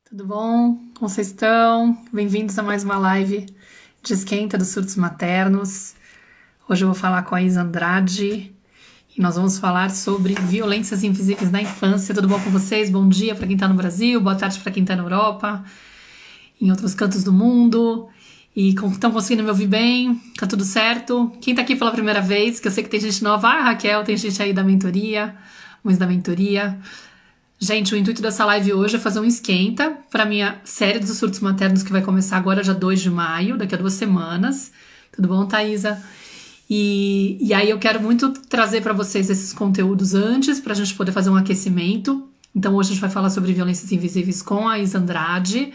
Tudo bom? Como vocês estão? Bem-vindos a mais uma live de esquenta dos surtos maternos. Hoje eu vou falar com a Isa Andrade e nós vamos falar sobre violências invisíveis na infância. Tudo bom com vocês? Bom dia para quem está no Brasil, boa tarde para quem está na Europa, em outros cantos do mundo. E estão conseguindo me ouvir bem? Tá tudo certo? Quem tá aqui pela primeira vez, que eu sei que tem gente nova, Raquel, tem gente aí da mentoria, uns da mentoria. Gente, o intuito dessa live hoje é fazer um esquenta para minha série dos surtos maternos que vai começar agora, dia 2 de maio, daqui a 2 semanas. Tudo bom, Thaisa? E aí eu quero muito trazer para vocês esses conteúdos antes, para a gente poder fazer um aquecimento. Então hoje a gente vai falar sobre violências invisíveis com a Isa Andrade.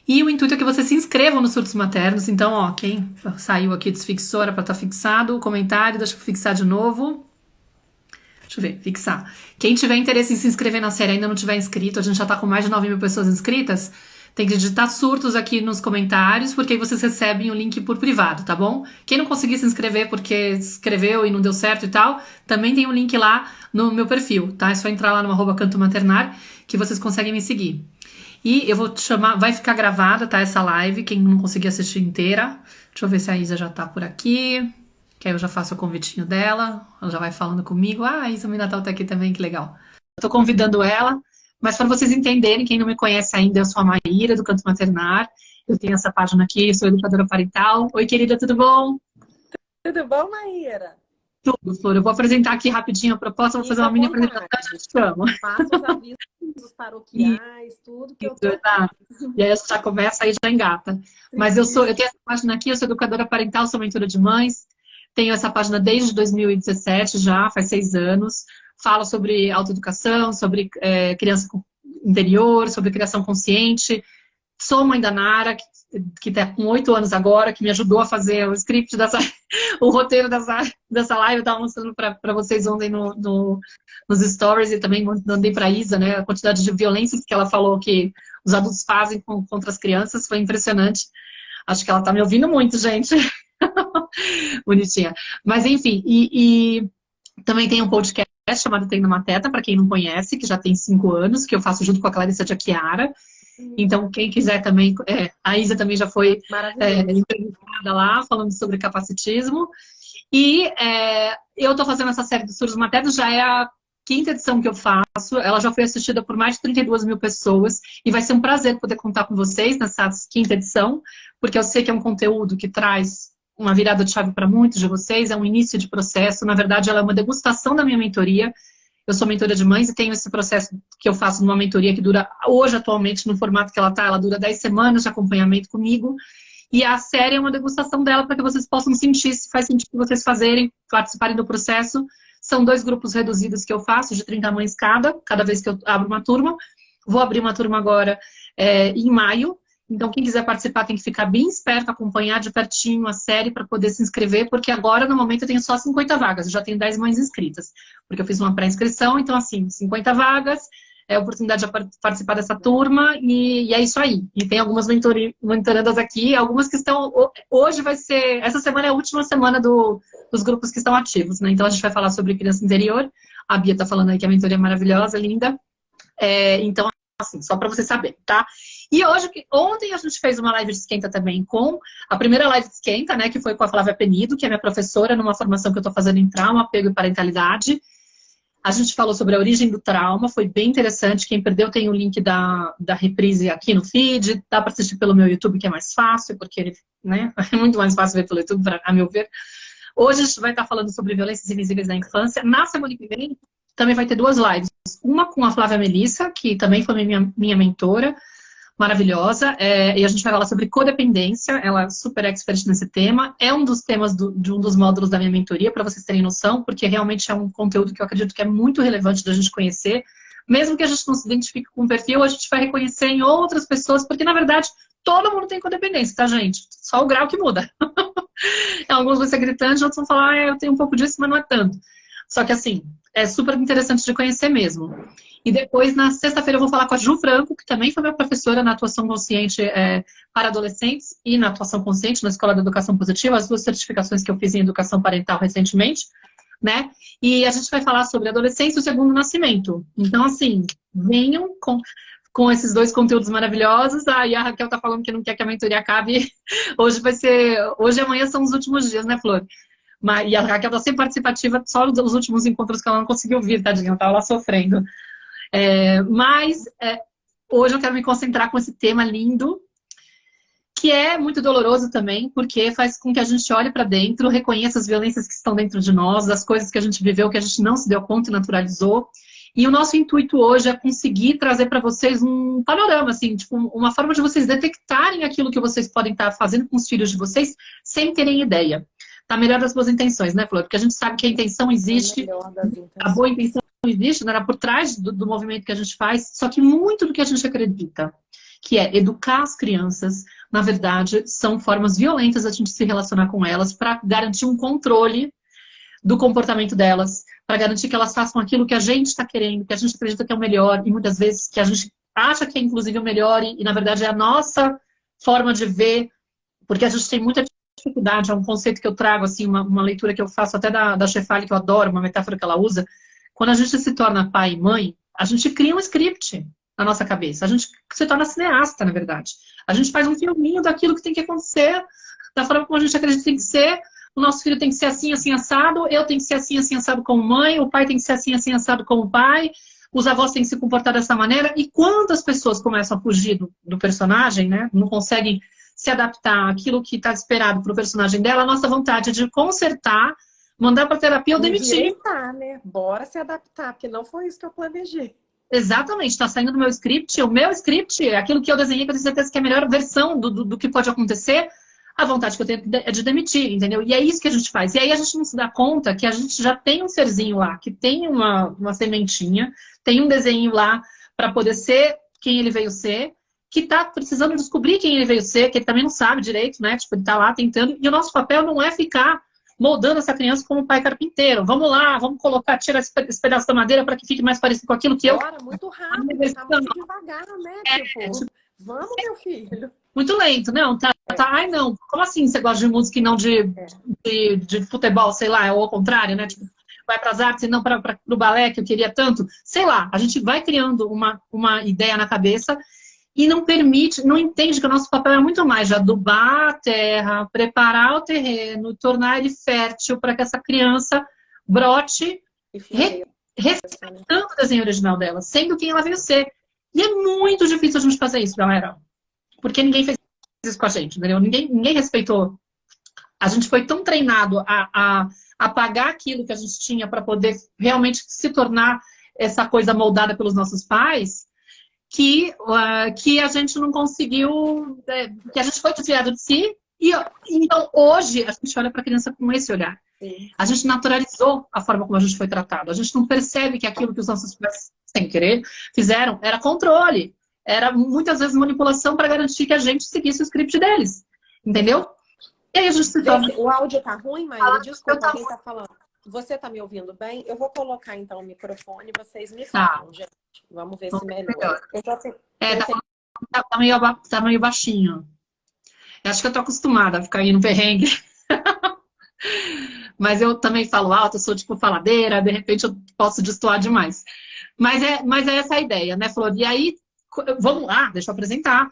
E o intuito é que vocês se inscrevam nos surtos maternos. Então, ó, quem saiu aqui desfixou, era para estar fixado. O comentário, deixa eu fixar de novo. Deixa eu ver, fixar. Quem tiver interesse em se inscrever na série ainda não tiver inscrito, a gente já tá com mais de 9 mil pessoas inscritas, tem que digitar surtos aqui nos comentários, porque aí vocês recebem o link por privado, tá bom? Quem não conseguir se inscrever porque escreveu e não deu certo e tal, também tem um link lá no meu perfil, tá? É só entrar lá no @cantomaternar que vocês conseguem me seguir. E eu vou te chamar, vai ficar gravada, tá? Essa live, quem não conseguir assistir inteira. Deixa eu ver se a Isa já tá por aqui. Que aí eu já faço o convitinho dela, ela já vai falando comigo. Ah, a Isa Minatal tá aqui também, que legal. Eu tô convidando ela, mas para vocês entenderem, quem não me conhece ainda, eu sou a Maíra, do Canto Maternar. Eu tenho essa página aqui, sou educadora parental. Oi, querida, tudo bom? Tudo bom, Maíra? Tudo, Flor. Eu vou apresentar aqui rapidinho a proposta, vou fazer uma mini apresentação, já te chamo. Faça os avisos paroquiais, tudo que eu tô... E aí já começa, aí já engata. Mas eu tenho essa página aqui, eu sou educadora parental, sou mentora de mães. Tenho essa página desde 2017 já, faz 6 anos. Falo sobre autoeducação, sobre criança interior, sobre criação consciente. Sou mãe da Nara, que está com 8 anos agora, que me ajudou a fazer o script o roteiro dessa live. Eu estava mostrando para vocês ontem nos stories e também mandei para a Isa, né? A quantidade de violências que ela falou que os adultos fazem contra as crianças foi impressionante. Acho que ela está me ouvindo muito, gente. Bonitinha. Mas enfim, e também tem um podcast chamado Treino Mateta, para quem não conhece, que já tem 5 anos, que eu faço junto com a Clarissa de Aquiara. Então, quem quiser também, a Isa também já foi entrevistada lá, falando sobre capacitismo. E eu estou fazendo essa série dos surtos maternos, já é a 5ª edição que eu faço, ela já foi assistida por mais de 32 mil pessoas, e vai ser um prazer poder contar com vocês nessa 5ª edição, porque eu sei que é um conteúdo que traz uma virada de chave para muitos de vocês, é um início de processo, na verdade ela é uma degustação da minha mentoria. Eu sou mentora de mães e tenho esse processo que eu faço numa mentoria que dura, hoje atualmente, no formato que ela está, ela dura 10 semanas de acompanhamento comigo, e a série é uma degustação dela para que vocês possam sentir se faz sentido vocês participarem do processo. São 2 grupos reduzidos que eu faço, de 30 mães cada vez que eu abro uma turma. Vou abrir uma turma agora em maio. Então, quem quiser participar tem que ficar bem esperto, acompanhar de pertinho a série para poder se inscrever, porque agora, no momento, eu tenho só 50 vagas. Eu já tenho 10 mães inscritas, porque eu fiz uma pré-inscrição. Então, assim, 50 vagas, é a oportunidade de participar dessa turma, e é isso aí. E tem algumas mentorandas aqui, algumas que estão... Hoje vai ser... Essa semana é a última semana dos grupos que estão ativos, né? Então, a gente vai falar sobre criança interior. A Bia tá falando aí que a mentoria é maravilhosa, linda. Então, assim, só para você saber, tá? E ontem a gente fez uma live de esquenta também com a primeira live de esquenta, né, que foi com a Flávia Penido, que é minha professora numa formação que eu tô fazendo em trauma, apego e parentalidade. A gente falou sobre a origem do trauma, foi bem interessante. Quem perdeu tem o link da reprise aqui no feed, dá para assistir pelo meu YouTube, que é mais fácil, porque ele, né, é muito mais fácil ver pelo YouTube, a meu ver. Hoje a gente vai estar falando sobre violências invisíveis na infância. Na semana que vem também vai ter 2 lives. Uma com a Flávia Melissa, que também foi minha mentora, maravilhosa, e a gente vai falar sobre codependência. Ela é super expert nesse tema. É um dos temas de um dos módulos da minha mentoria, para vocês terem noção, porque realmente é um conteúdo que eu acredito que é muito relevante da gente conhecer. Mesmo que a gente não se identifique com o perfil, a gente vai reconhecer em outras pessoas, porque, na verdade, todo mundo tem codependência, tá, gente? Só o grau que muda. Alguns vão ser gritantes, outros vão falar, eu tenho um pouco disso, mas não é tanto. Só que, assim, é super interessante de conhecer mesmo. E depois, na sexta-feira, eu vou falar com a Ju Franco, que também foi minha professora na atuação consciente para adolescentes e na atuação consciente na Escola de Educação Positiva, as 2 certificações que eu fiz em educação parental recentemente, né? E a gente vai falar sobre adolescência e o segundo nascimento. Então, assim, venham com esses dois conteúdos maravilhosos. Aí a Raquel tá falando que não quer que a mentoria acabe. Hoje vai ser... Hoje e amanhã são os últimos dias, né, Flor? E a Raquel tá sempre participativa, só os últimos encontros que ela não conseguiu vir, tadinha, ela tava lá sofrendo. Hoje eu quero me concentrar com esse tema lindo, que é muito doloroso também, porque faz com que a gente olhe para dentro, reconheça as violências que estão dentro de nós, as coisas que a gente viveu, que a gente não se deu conta e naturalizou. E o nosso intuito hoje é conseguir trazer para vocês um panorama, assim, tipo, uma forma de vocês detectarem aquilo que vocês podem estar fazendo com os filhos de vocês sem terem ideia. Tá melhor das boas intenções, né, Flor? Porque a gente sabe que a intenção existe, a boa intenção existe, né, por trás do movimento que a gente faz, só que muito do que a gente acredita, que é educar as crianças, na verdade, são formas violentas a gente se relacionar com elas para garantir um controle do comportamento delas, para garantir que elas façam aquilo que a gente está querendo, que a gente acredita que é o melhor, e muitas vezes que a gente acha que é inclusive o melhor, e na verdade é a nossa forma de ver, porque a gente tem muita dificuldade, é um conceito que eu trago, assim, uma leitura que eu faço até da Shefali, que eu adoro, uma metáfora que ela usa. Quando a gente se torna pai e mãe, a gente cria um script na nossa cabeça, a gente se torna cineasta, na verdade. A gente faz um filminho daquilo que tem que acontecer, da forma como a gente acredita que tem que ser. O nosso filho tem que ser assim, assim, assado. Eu tenho que ser assim, assim, assado como mãe. O pai tem que ser assim, assim, assado como pai. Os avós têm que se comportar dessa maneira. E quando as pessoas começam a fugir do personagem, né? Não conseguem se adaptar àquilo que está esperado para o personagem dela, a nossa vontade é de consertar, mandar para terapia ou demitir. Né? Bora se adaptar, porque não foi isso que eu planejei. Exatamente, está saindo do meu script. O meu script, aquilo que eu desenhei, que eu tenho certeza que é a melhor versão do que pode acontecer. A vontade que eu tenho é de demitir, entendeu? E é isso que a gente faz. E aí a gente não se dá conta que a gente já tem um serzinho lá, que tem uma sementinha, tem um desenho lá para poder ser quem ele veio ser, que tá precisando descobrir quem ele veio ser, que ele também não sabe direito, né? Tipo, ele tá lá tentando. E o nosso papel não é ficar moldando essa criança como pai carpinteiro. Vamos lá, vamos colocar, tirar esse pedaço da madeira para que fique mais parecido com aquilo que eu... Bora, muito rápido, tá muito devagar, né? Tipo, vamos, meu filho. Muito lento, não, tá. Ai, não, como assim você gosta de música e não de futebol, sei lá, ou ao contrário, né? Tipo, vai para as artes e não para o balé, que eu queria tanto. Sei lá, a gente vai criando uma ideia na cabeça e não permite, não entende que o nosso papel é muito mais de adubar a terra, preparar o terreno, tornar ele fértil para que essa criança brote, respeitando o desenho original dela, sendo quem ela veio ser. E é muito difícil a gente fazer isso, galera. Porque ninguém fez isso com a gente, entendeu? Ninguém respeitou. A gente foi tão treinado a pagar aquilo que a gente tinha para poder realmente se tornar essa coisa moldada pelos nossos pais, que a gente não conseguiu, que a gente foi desviado de si. Então, hoje, a gente olha para a criança com esse olhar. Sim. A gente naturalizou a forma como a gente foi tratado. A gente não percebe que aquilo que os nossos pais, sem querer, fizeram era controle. Era muitas vezes manipulação para garantir que a gente seguisse o script deles. Entendeu? E aí a gente se torna... O áudio tá ruim, Maíra? Desculpa, quem tá falando. Você tá me ouvindo bem? Eu vou colocar então o microfone e vocês me falam, gente. Vamos ver se melhora. Tá meio baixinho. Eu acho que eu tô acostumada a ficar aí no perrengue. Mas eu também falo alto, eu sou tipo faladeira, de repente eu posso destoar demais. Mas é essa a ideia, né, Flor? E aí, vamos lá, deixa eu apresentar.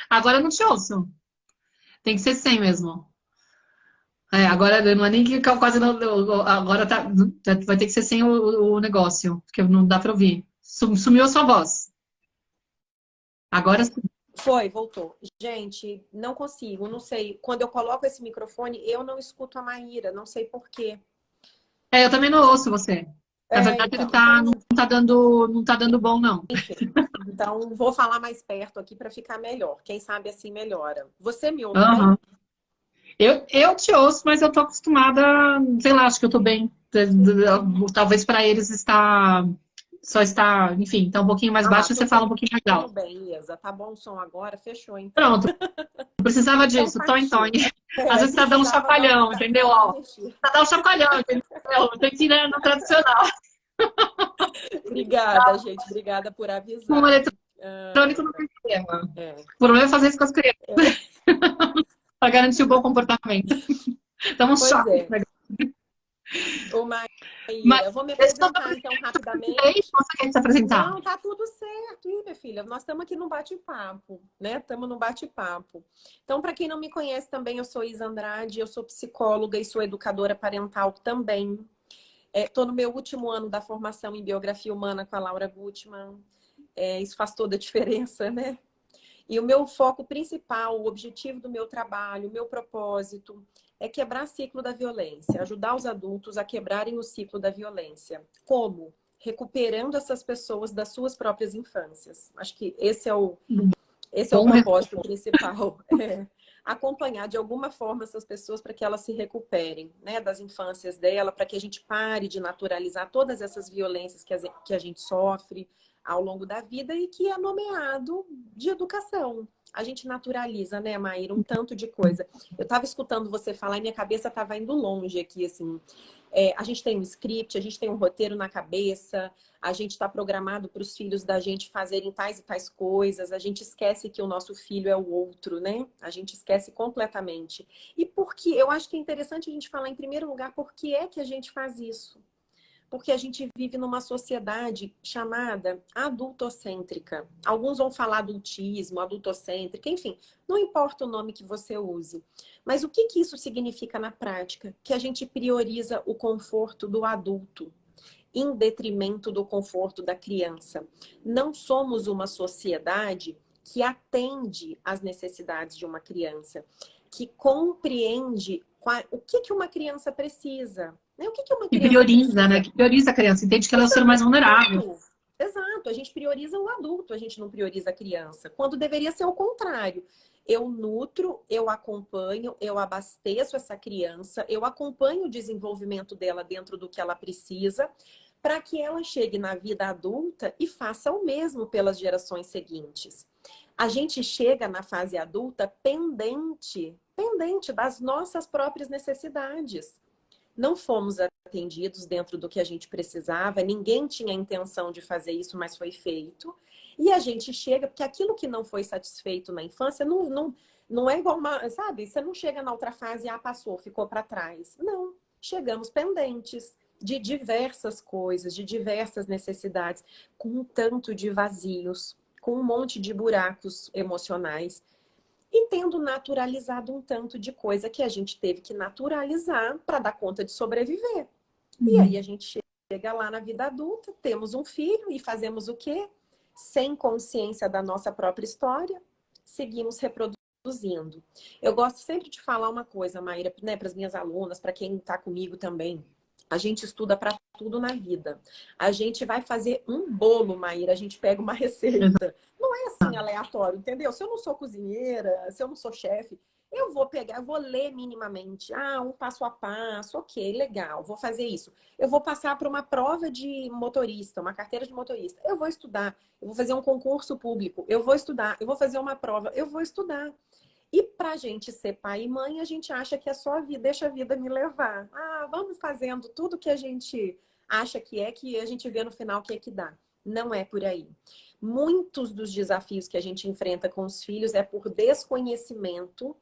Agora eu não te ouço. Tem que ser sem mesmo. Agora não é nem que quase não. Agora vai ter que ser sem o negócio, porque não dá para ouvir. Sumiu a sua voz. Agora sim. Voltou. Gente, não consigo, não sei. Quando eu coloco esse microfone, eu não escuto a Maíra, não sei por quê. Eu também não ouço você. Na verdade, então, ele não tá dando bom, não. Enfim, então vou falar mais perto aqui para ficar melhor. Quem sabe assim melhora. Você me ouve bem? Eu te ouço, mas eu tô acostumada, sei lá, acho que eu tô bem. Talvez para eles enfim, tá um pouquinho mais baixo e você fala um pouquinho mais alto. Tudo bem, Isa. Tá bom o som agora? Fechou, então. Pronto. Não precisava disso, Tony. Às vezes tá dando um chapalhão, entendeu? Tá dando um chapalhão, entendeu? Tem que ir no tradicional. Obrigada, gente. Obrigada por avisar. O eletrônico não tem problema. O problema é fazer isso com as crianças. Para garantir o bom comportamento. Então, um choque. Ô, Maíra, Mas eu vou me eu estou apresentar então rapidamente. Você quer se apresentar? Não, tá tudo certo, ih, minha filha. Nós estamos aqui no bate-papo, né? Estamos no bate-papo. Então, para quem não me conhece também, eu sou Isa Andrade, eu sou psicóloga e sou educadora parental também. Estou no meu último ano da formação em biografia humana com a Laura Gutmann. Isso faz toda a diferença, né? E o meu foco principal, o objetivo do meu trabalho, o meu propósito é quebrar o ciclo da violência, ajudar os adultos a quebrarem o ciclo da violência. Como? Recuperando essas pessoas das suas próprias infâncias. Acho que esse é o propósito principal. Acompanhar de alguma forma essas pessoas para que elas se recuperem, né, das infâncias dela, para que a gente pare de naturalizar todas essas violências que a gente sofre ao longo da vida e que é nomeado de educação. A gente naturaliza, né, Maíra, um tanto de coisa. Eu estava escutando você falar e minha cabeça estava indo longe aqui, assim. A gente tem um script, a gente tem um roteiro na cabeça, a gente está programado para os filhos da gente fazerem tais e tais coisas, a gente esquece que o nosso filho é o outro, né? A gente esquece completamente. E por que? Eu acho que é interessante a gente falar, em primeiro lugar, por que é que a gente faz isso? Porque a gente vive numa sociedade chamada adultocêntrica. Alguns vão falar adultismo, adultocêntrica, enfim, não importa o nome que você use. Mas o que isso significa na prática? Que a gente prioriza o conforto do adulto em detrimento do conforto da criança. Não somos uma sociedade que atende às necessidades de uma criança, que compreende o que uma criança precisa. O que uma criança prioriza, precisa? né? Que prioriza a criança, entende que ela é o ser mais vulnerável. Exato, a gente prioriza o adulto, a gente não prioriza a criança, quando deveria ser o contrário. Eu nutro, eu acompanho, eu abasteço essa criança, eu acompanho o desenvolvimento dela dentro do que ela precisa, para que ela chegue na vida adulta e faça o mesmo pelas gerações seguintes. A gente chega na fase adulta pendente das nossas próprias necessidades. Não fomos atendidos dentro do que a gente precisava, ninguém tinha a intenção de fazer isso, mas foi feito. E a gente chega, porque aquilo que não foi satisfeito na infância não é igual uma, sabe? Você não chega na outra fase e passou, ficou para trás. Não, chegamos pendentes de diversas coisas, de diversas necessidades, com um tanto de vazios, com um monte de buracos emocionais. E tendo naturalizado um tanto de coisa que a gente teve que naturalizar para dar conta de sobreviver. E aí a gente chega lá na vida adulta, temos um filho e fazemos o quê? Sem consciência da nossa própria história, seguimos reproduzindo. Eu gosto sempre de falar uma coisa, Maíra, né, para as minhas alunas, para quem está comigo também. A gente estuda para tudo na vida. A gente vai fazer um bolo, Maíra, a gente pega uma receita. Não é assim aleatório, entendeu? Se eu não sou cozinheira, se eu não sou chefe, eu vou pegar, eu vou ler minimamente. Um passo a passo, ok, legal, vou fazer isso. Eu vou passar para uma prova de motorista, uma carteira de motorista. Eu vou estudar, eu vou fazer um concurso público, eu vou estudar, eu vou fazer uma prova, eu vou estudar. E pra gente ser pai e mãe, a gente acha que é só a vida, deixa a vida me levar. Vamos fazendo tudo que a gente acha que a gente vê no final que é que dá. Não é por aí. Muitos dos desafios que a gente enfrenta com os filhos é por desconhecimento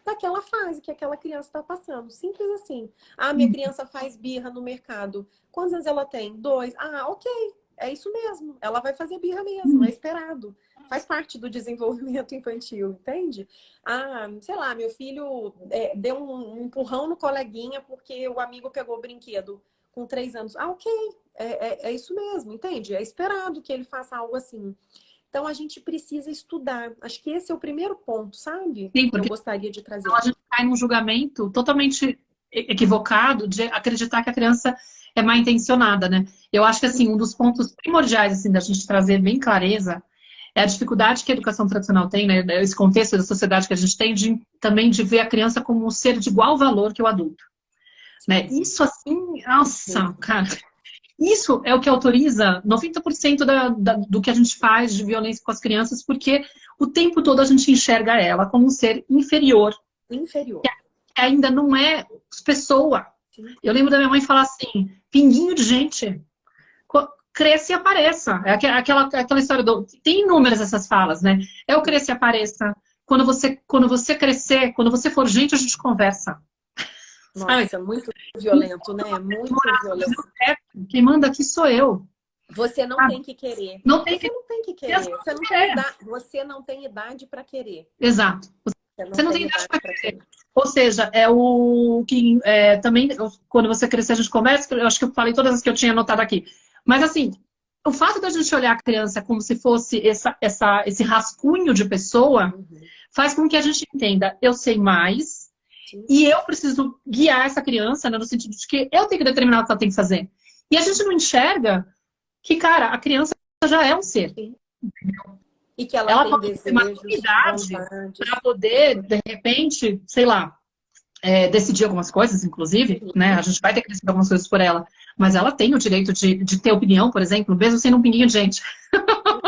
daquela fase que aquela criança está passando. Simples assim. Minha criança faz birra no mercado. Quantos anos ela tem? 2. Ok. É isso mesmo. Ela vai fazer birra mesmo. É esperado. Faz parte do desenvolvimento infantil, entende? Sei lá, meu filho deu um empurrão no coleguinha porque o amigo pegou o brinquedo com 3 anos. Ok. É isso mesmo, entende? É esperado que ele faça algo assim. Então, a gente precisa estudar. Acho que esse é o primeiro ponto, sabe? Sim, que eu gostaria de trazer. Então a gente cai num julgamento totalmente equivocado de acreditar que a criança é mal intencionada, né? Eu acho que, assim, um dos pontos primordiais, assim, da gente trazer bem clareza é a dificuldade que a educação tradicional tem, né? Esse contexto da sociedade que a gente tem, também de ver a criança como um ser de igual valor que o adulto. Né? Isso, assim, nossa, cara... Isso é o que autoriza 90% do que a gente faz de violência com as crianças, porque o tempo todo a gente enxerga ela como um ser inferior. Inferior. Que ainda não é pessoa. Eu lembro da minha mãe falar assim, pinguinho de gente, cresça e apareça. É aquela história tem inúmeras essas falas, né? É o cresça e apareça. Quando você crescer, quando você for gente, a gente conversa. Nossa, muito violento, né? Muito violento. Quem manda aqui sou eu. Você não tem que querer. Não tem Você que não tem que querer. Você não tem idade para querer. Exato. Você não tem idade para querer. querer. Ou seja, é o que também, quando você crescer, a gente conversa, eu acho que eu falei todas as que eu tinha anotado aqui. Mas assim, o fato da gente olhar a criança como se fosse esse rascunho de pessoa, faz com que a gente entenda, eu sei mais, e eu preciso guiar essa criança, né, no sentido de que eu tenho que determinar o que ela tem que fazer. E a gente não enxerga que, cara, a criança já é um ser. Entendeu? E que ela tem pode ter maturidade para poder, de repente, sei lá, decidir algumas coisas, inclusive, né? A gente vai ter que decidir algumas coisas por ela. Mas ela tem o direito de ter opinião, por exemplo, mesmo sendo um pinguinho de gente.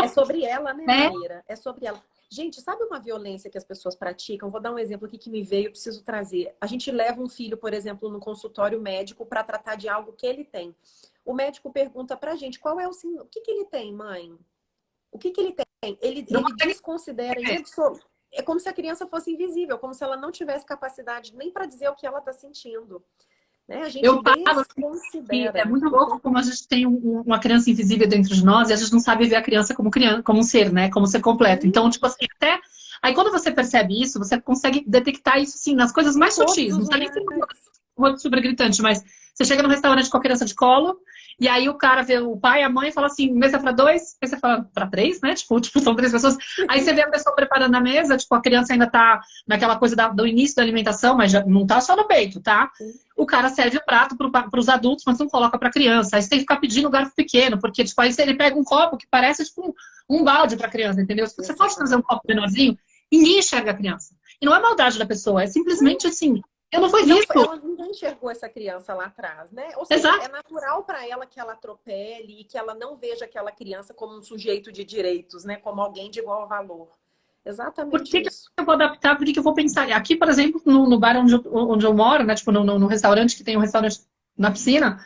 É sobre ela, né, Maíra? É sobre ela. Gente, sabe uma violência que as pessoas praticam? Vou dar um exemplo aqui que me veio, eu preciso trazer. A gente leva um filho, por exemplo, no consultório médico para tratar de algo que ele tem. O médico pergunta pra gente, qual é o signo? O que ele tem, mãe? O que ele tem? Ele desconsidera. É como se a criança fosse invisível, como se ela não tivesse capacidade nem para dizer o que ela está sentindo. Né? A gente desconsidera. É muito louco como a gente tem uma criança invisível dentro de nós e a gente não sabe ver a criança como um ser, né? Como ser completo. Então, tipo assim, até... Aí quando você percebe isso, você consegue detectar isso, assim, nas coisas mais sutis. Não tá nem sendo super gritante, mas você chega num restaurante com a criança de colo, e aí o cara vê o pai, a mãe, e fala assim, mesa para 2, aí você fala, para 3, né? Tipo, são 3 pessoas. Aí você vê a pessoa preparando a mesa, tipo, a criança ainda tá naquela coisa do início da alimentação, mas já não tá só no peito, tá? O cara serve o prato para os adultos, mas não coloca para criança. Aí você tem que ficar pedindo garfo pequeno, porque, tipo, aí ele pega um copo que parece, tipo, um balde para criança, entendeu? Você pode trazer um copo menorzinho e ninguém enxerga a criança. E não é maldade da pessoa, é simplesmente assim... Eu não fui visto. Ninguém enxergou essa criança lá atrás, né? Ou seja, é natural para ela que ela atropele e que ela não veja aquela criança como um sujeito de direitos, né? Como alguém de igual valor. Exatamente isso. Por que isso. eu vou adaptar? Por que eu vou pensar? Aqui, por exemplo, no bar onde eu moro, né? Tipo, no restaurante, que tem um restaurante na piscina,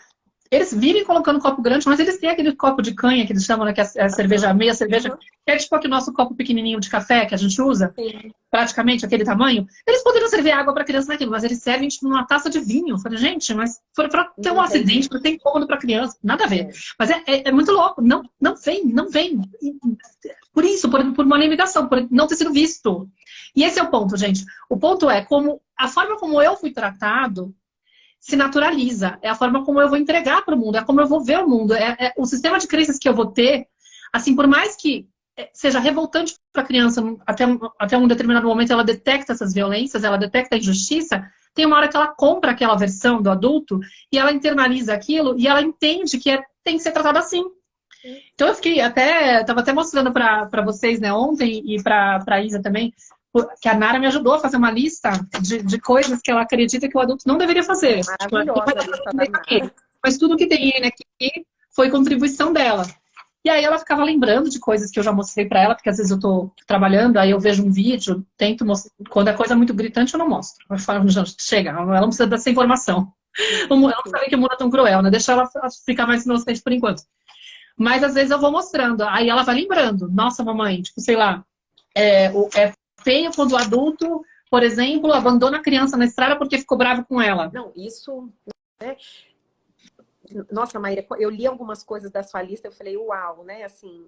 eles vivem colocando copo grande, mas eles têm aquele copo de canha que eles chamam, né? Que é a cerveja, meia cerveja, que é tipo aquele nosso copo pequenininho de café que a gente usa. Sim. Praticamente aquele tamanho, eles poderiam servir água para criança naquilo, mas eles servem tipo, numa taça de vinho. Eu falei, gente, mas para ter um acidente, para ter incômodo para criança, nada a ver. Mas é muito louco, não vem. Por isso, por uma limitação, por não ter sido visto. E esse é o ponto, gente. O ponto é como a forma como eu fui tratado se naturaliza. É a forma como eu vou entregar para o mundo, é como eu vou ver o mundo. É o sistema de crenças que eu vou ter, assim, por mais que seja revoltante para a criança, até um determinado momento ela detecta essas violências, ela detecta a injustiça, tem uma hora que ela compra aquela versão do adulto e ela internaliza aquilo e ela entende que tem que ser tratada assim. Então eu estava até mostrando para vocês, né, ontem e para a Isa também, que a Nara me ajudou a fazer uma lista de coisas que ela acredita que o adulto não deveria fazer. Maravilhosa a lista da Nara. Mas tudo que tem aqui foi contribuição dela. E aí ela ficava lembrando de coisas que eu já mostrei pra ela, porque às vezes eu tô trabalhando, aí eu vejo um vídeo, tento mostrar. Quando é coisa muito gritante, eu não mostro. Eu falo, chega, ela não precisa dessa informação. Ela não sabe que o mundo é tão cruel, né? Deixa ela ficar mais inocente por enquanto. Mas às vezes eu vou mostrando, aí ela vai lembrando. Nossa, mamãe, tipo, sei lá, é feio quando o adulto, por exemplo, abandona a criança na estrada porque ficou bravo com ela. Não, isso... né? Nossa, Maíra, eu li algumas coisas da sua lista, eu falei, uau, né? Assim,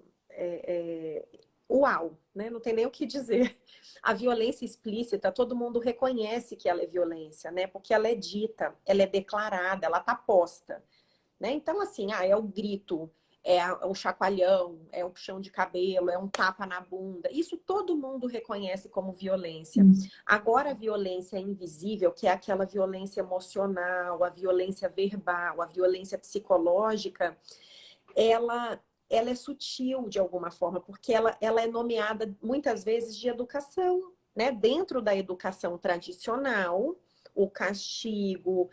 uau, né? Não tem nem o que dizer. A violência explícita, todo mundo reconhece que ela é violência, né? Porque ela é dita, ela é declarada, ela tá posta, né? Então, assim, é o grito, é o chacoalhão, é o puxão de cabelo, é um tapa na bunda. Isso todo mundo reconhece como violência. Agora, a violência invisível, que é aquela violência emocional, a violência verbal, a violência psicológica, ela é sutil de alguma forma, porque ela é nomeada muitas vezes de educação, né? Dentro da educação tradicional, o castigo...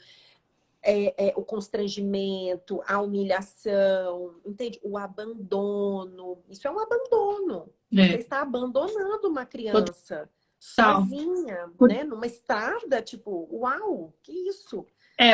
o constrangimento, a humilhação, entende? O abandono. Isso é um abandono. Você está abandonando uma criança sozinha, né? Numa estrada, tipo, uau, que isso?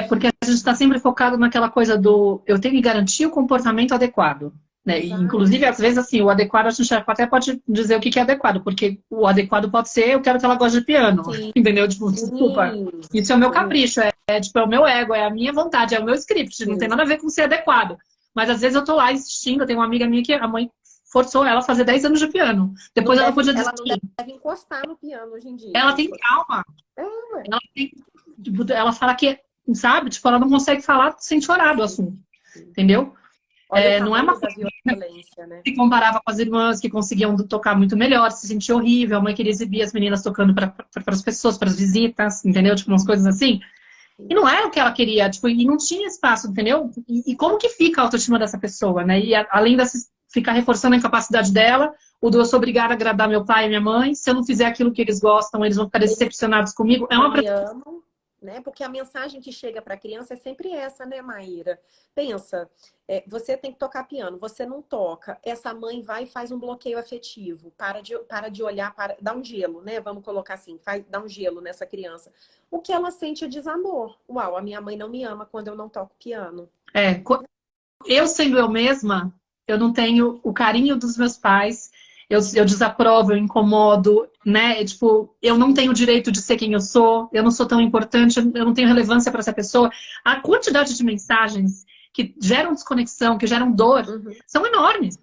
Porque a gente está sempre focado naquela coisa do eu tenho que garantir o comportamento adequado. Né? E, inclusive, às vezes, assim, o adequado, a gente até pode dizer o que é adequado, porque o adequado pode ser, eu quero que ela goste de piano. Sim. Entendeu? Tipo, desculpa, isso é o meu capricho, tipo, é o meu ego, é a minha vontade, é o meu script, não tem nada a ver com ser adequado. Mas às vezes eu tô lá insistindo, eu tenho uma amiga minha que a mãe forçou ela a fazer 10 anos de piano. Depois ela podia Ela não desistir. deve encostar no piano hoje em dia. Ela tem trauma. É, ué. Ela tem, tipo, ela fala que, sabe, tipo, ela não consegue falar sem chorar do assunto. Entendeu? Olha o Não é uma tamanho da coisa violência, né? que se comparava com as irmãs que conseguiam tocar muito melhor, se sentia horrível, a mãe queria exibir as meninas tocando para as pessoas, para as visitas, entendeu? Tipo, umas coisas assim. E não era o que ela queria, tipo, e não tinha espaço, entendeu? E como que fica a autoestima dessa pessoa, né? E além de ficar reforçando a incapacidade dela, o do eu sou obrigada a agradar meu pai e minha mãe, se eu não fizer aquilo que eles gostam, eles vão ficar decepcionados comigo. É Não uma me pressão. amam, né? Porque a mensagem que chega para a criança é sempre essa, né, Maíra? Pensa, você tem que tocar piano, você não toca, essa mãe vai e faz um bloqueio afetivo, para de olhar, dá um gelo, né? Vamos colocar assim, dá um gelo nessa criança. O que ela sente é desamor. Uau, a minha mãe não me ama quando eu não toco piano. Eu sendo eu mesma, eu não tenho o carinho dos meus pais, eu desaprovo, eu incomodo, né? Tipo, eu não tenho o direito de ser quem eu não sou tão importante, eu não tenho relevância para essa pessoa. A quantidade de mensagens que geram desconexão, que geram dor, Uhum. são enormes.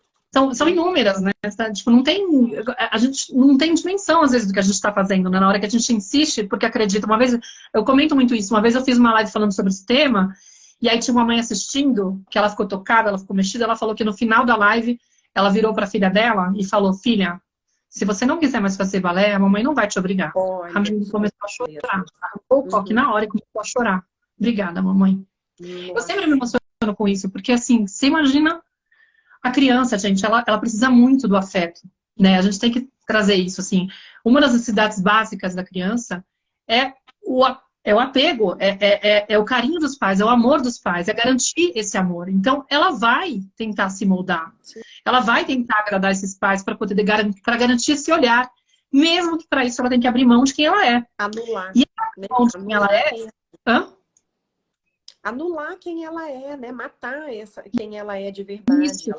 São inúmeras, né? Tipo, não tem, a gente não tem dimensão, às vezes, do que a gente está fazendo, né? Na hora que a gente insiste, porque acredita. Uma vez, eu comento muito isso, uma vez eu fiz uma live falando sobre esse tema, e aí tinha uma mãe assistindo, que ela ficou tocada, ela ficou mexida, ela falou que no final da live, ela virou para a filha dela e falou, filha, se você não quiser mais fazer balé, a mamãe não vai te obrigar. A Olha, menina começou a mesmo. chorar, arrancou o coque na hora e começou a chorar. Obrigada, mamãe. Eu sempre me Nossa. emociono com isso, porque assim, você imagina a criança, gente, ela precisa muito do afeto, né? A gente tem que trazer isso, assim. Uma das necessidades básicas da criança é é o apego, é o carinho dos pais, é o amor dos pais, é garantir esse amor. Então, ela vai tentar se moldar, ela vai tentar agradar esses pais para poder para garantir esse olhar, mesmo que para isso ela tem que abrir mão de quem ela é. Anular, E né? abrir mão de quem ela Anular é. Hã? anular quem ela é, né? Matar quem ela é de verdade. Isso.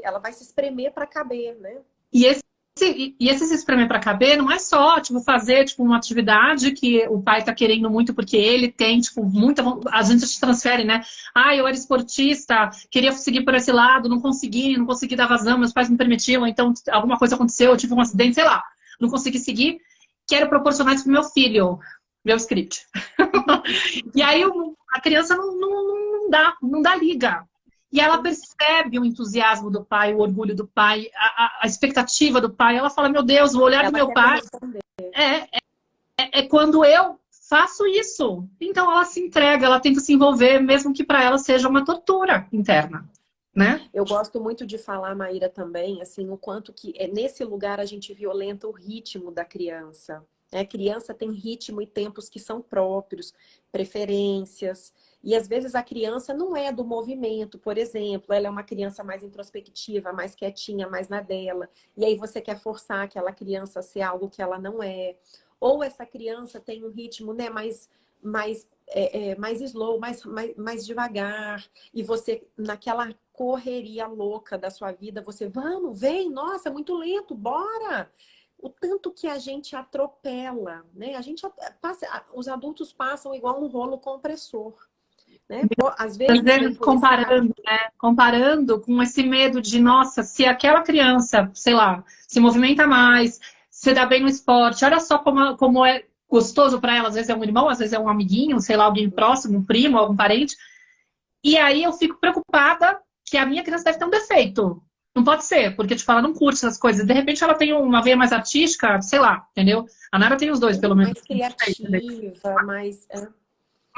Ela vai se espremer para caber, né? E esse se espremer para caber não é só, tipo, fazer, tipo, uma atividade que o pai tá querendo muito porque ele tem, tipo, muita vontade. A gente se transfere, né? Ah, eu era esportista, queria seguir por esse lado, não consegui dar vazão, meus pais não permitiam, então alguma coisa aconteceu, eu tive um acidente, sei lá, não consegui seguir. Quero proporcionar isso pro meu filho, meu script. E aí a criança não dá liga. E ela percebe o entusiasmo do pai, o orgulho do pai, a expectativa do pai. Ela fala, meu Deus, o olhar do Ela meu quer pai corresponder. é quando eu faço isso. Então ela se entrega, ela tenta se envolver, mesmo que para ela seja uma tortura interna, né? Eu gosto muito de falar, Maíra, também, assim, o quanto que nesse lugar a gente violenta o ritmo da criança. A criança tem ritmo e tempos que são próprios, preferências. E às vezes a criança não é do movimento, por exemplo, ela é uma criança mais introspectiva, mais quietinha, mais na dela. E aí você quer forçar aquela criança a ser algo que ela não é. Ou essa criança tem um ritmo, né, mais slow, mais devagar. E você, naquela correria louca da sua vida, você, vamos, vem, nossa, muito lento, bora! O tanto que a gente atropela, né? A gente os adultos passam igual um rolo compressor, né? Às vezes vem por esse caminho. Comparando, né? Comparando com esse medo de, nossa, se aquela criança, sei lá, se movimenta mais, se dá bem no esporte, olha só como é gostoso para ela, às vezes é um irmão, às vezes é um amiguinho, sei lá, alguém próximo, um primo, algum parente. E aí eu fico preocupada que a minha criança deve ter um defeito. Não pode ser, porque tipo, ela não curte essas coisas. De repente ela tem uma veia mais artística, sei lá, entendeu? A Nara tem os dois, pelo menos. Mais criativa, mais...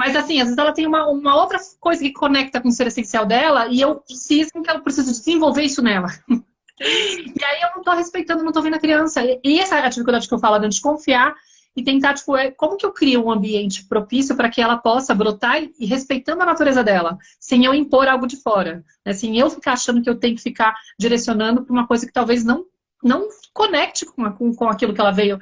Mas assim, às vezes ela tem uma outra coisa que conecta com o ser essencial dela e eu cismo que ela precisa desenvolver isso nela. E aí eu não tô respeitando, não tô vendo a criança. E essa é a dificuldade que eu falo, de confiar e tentar, tipo, como que eu crio um ambiente propício para que ela possa brotar e respeitando a natureza dela, sem eu impor algo de fora. Né? Sem eu ficar achando que eu tenho que ficar direcionando para uma coisa que talvez não conecte com aquilo que ela veio,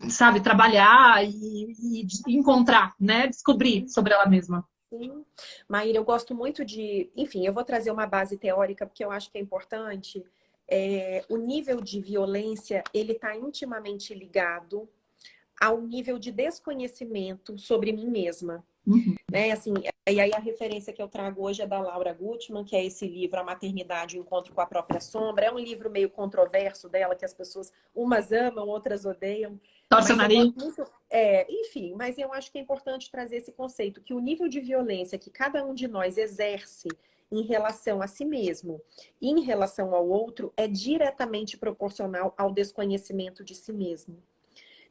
sabe, trabalhar e encontrar, né? Descobrir sobre ela mesma. Sim. Maíra, eu gosto muito de... Enfim, eu vou trazer uma base teórica, porque eu acho que é importante. O nível de violência, ele está intimamente ligado ao nível de desconhecimento sobre mim mesma. Uhum. Né? Assim, e aí a referência que eu trago hoje é da Laura Gutman, que é esse livro, A Maternidade, o Encontro com a Própria Sombra. É um livro meio controverso dela, que as pessoas, umas amam, outras odeiam. Torce o Mas eu nariz. gosto muito, enfim, mas eu acho que é importante trazer esse conceito, que o nível de violência que cada um de nós exerce em relação a si mesmo e em relação ao outro é diretamente proporcional ao desconhecimento de si mesmo.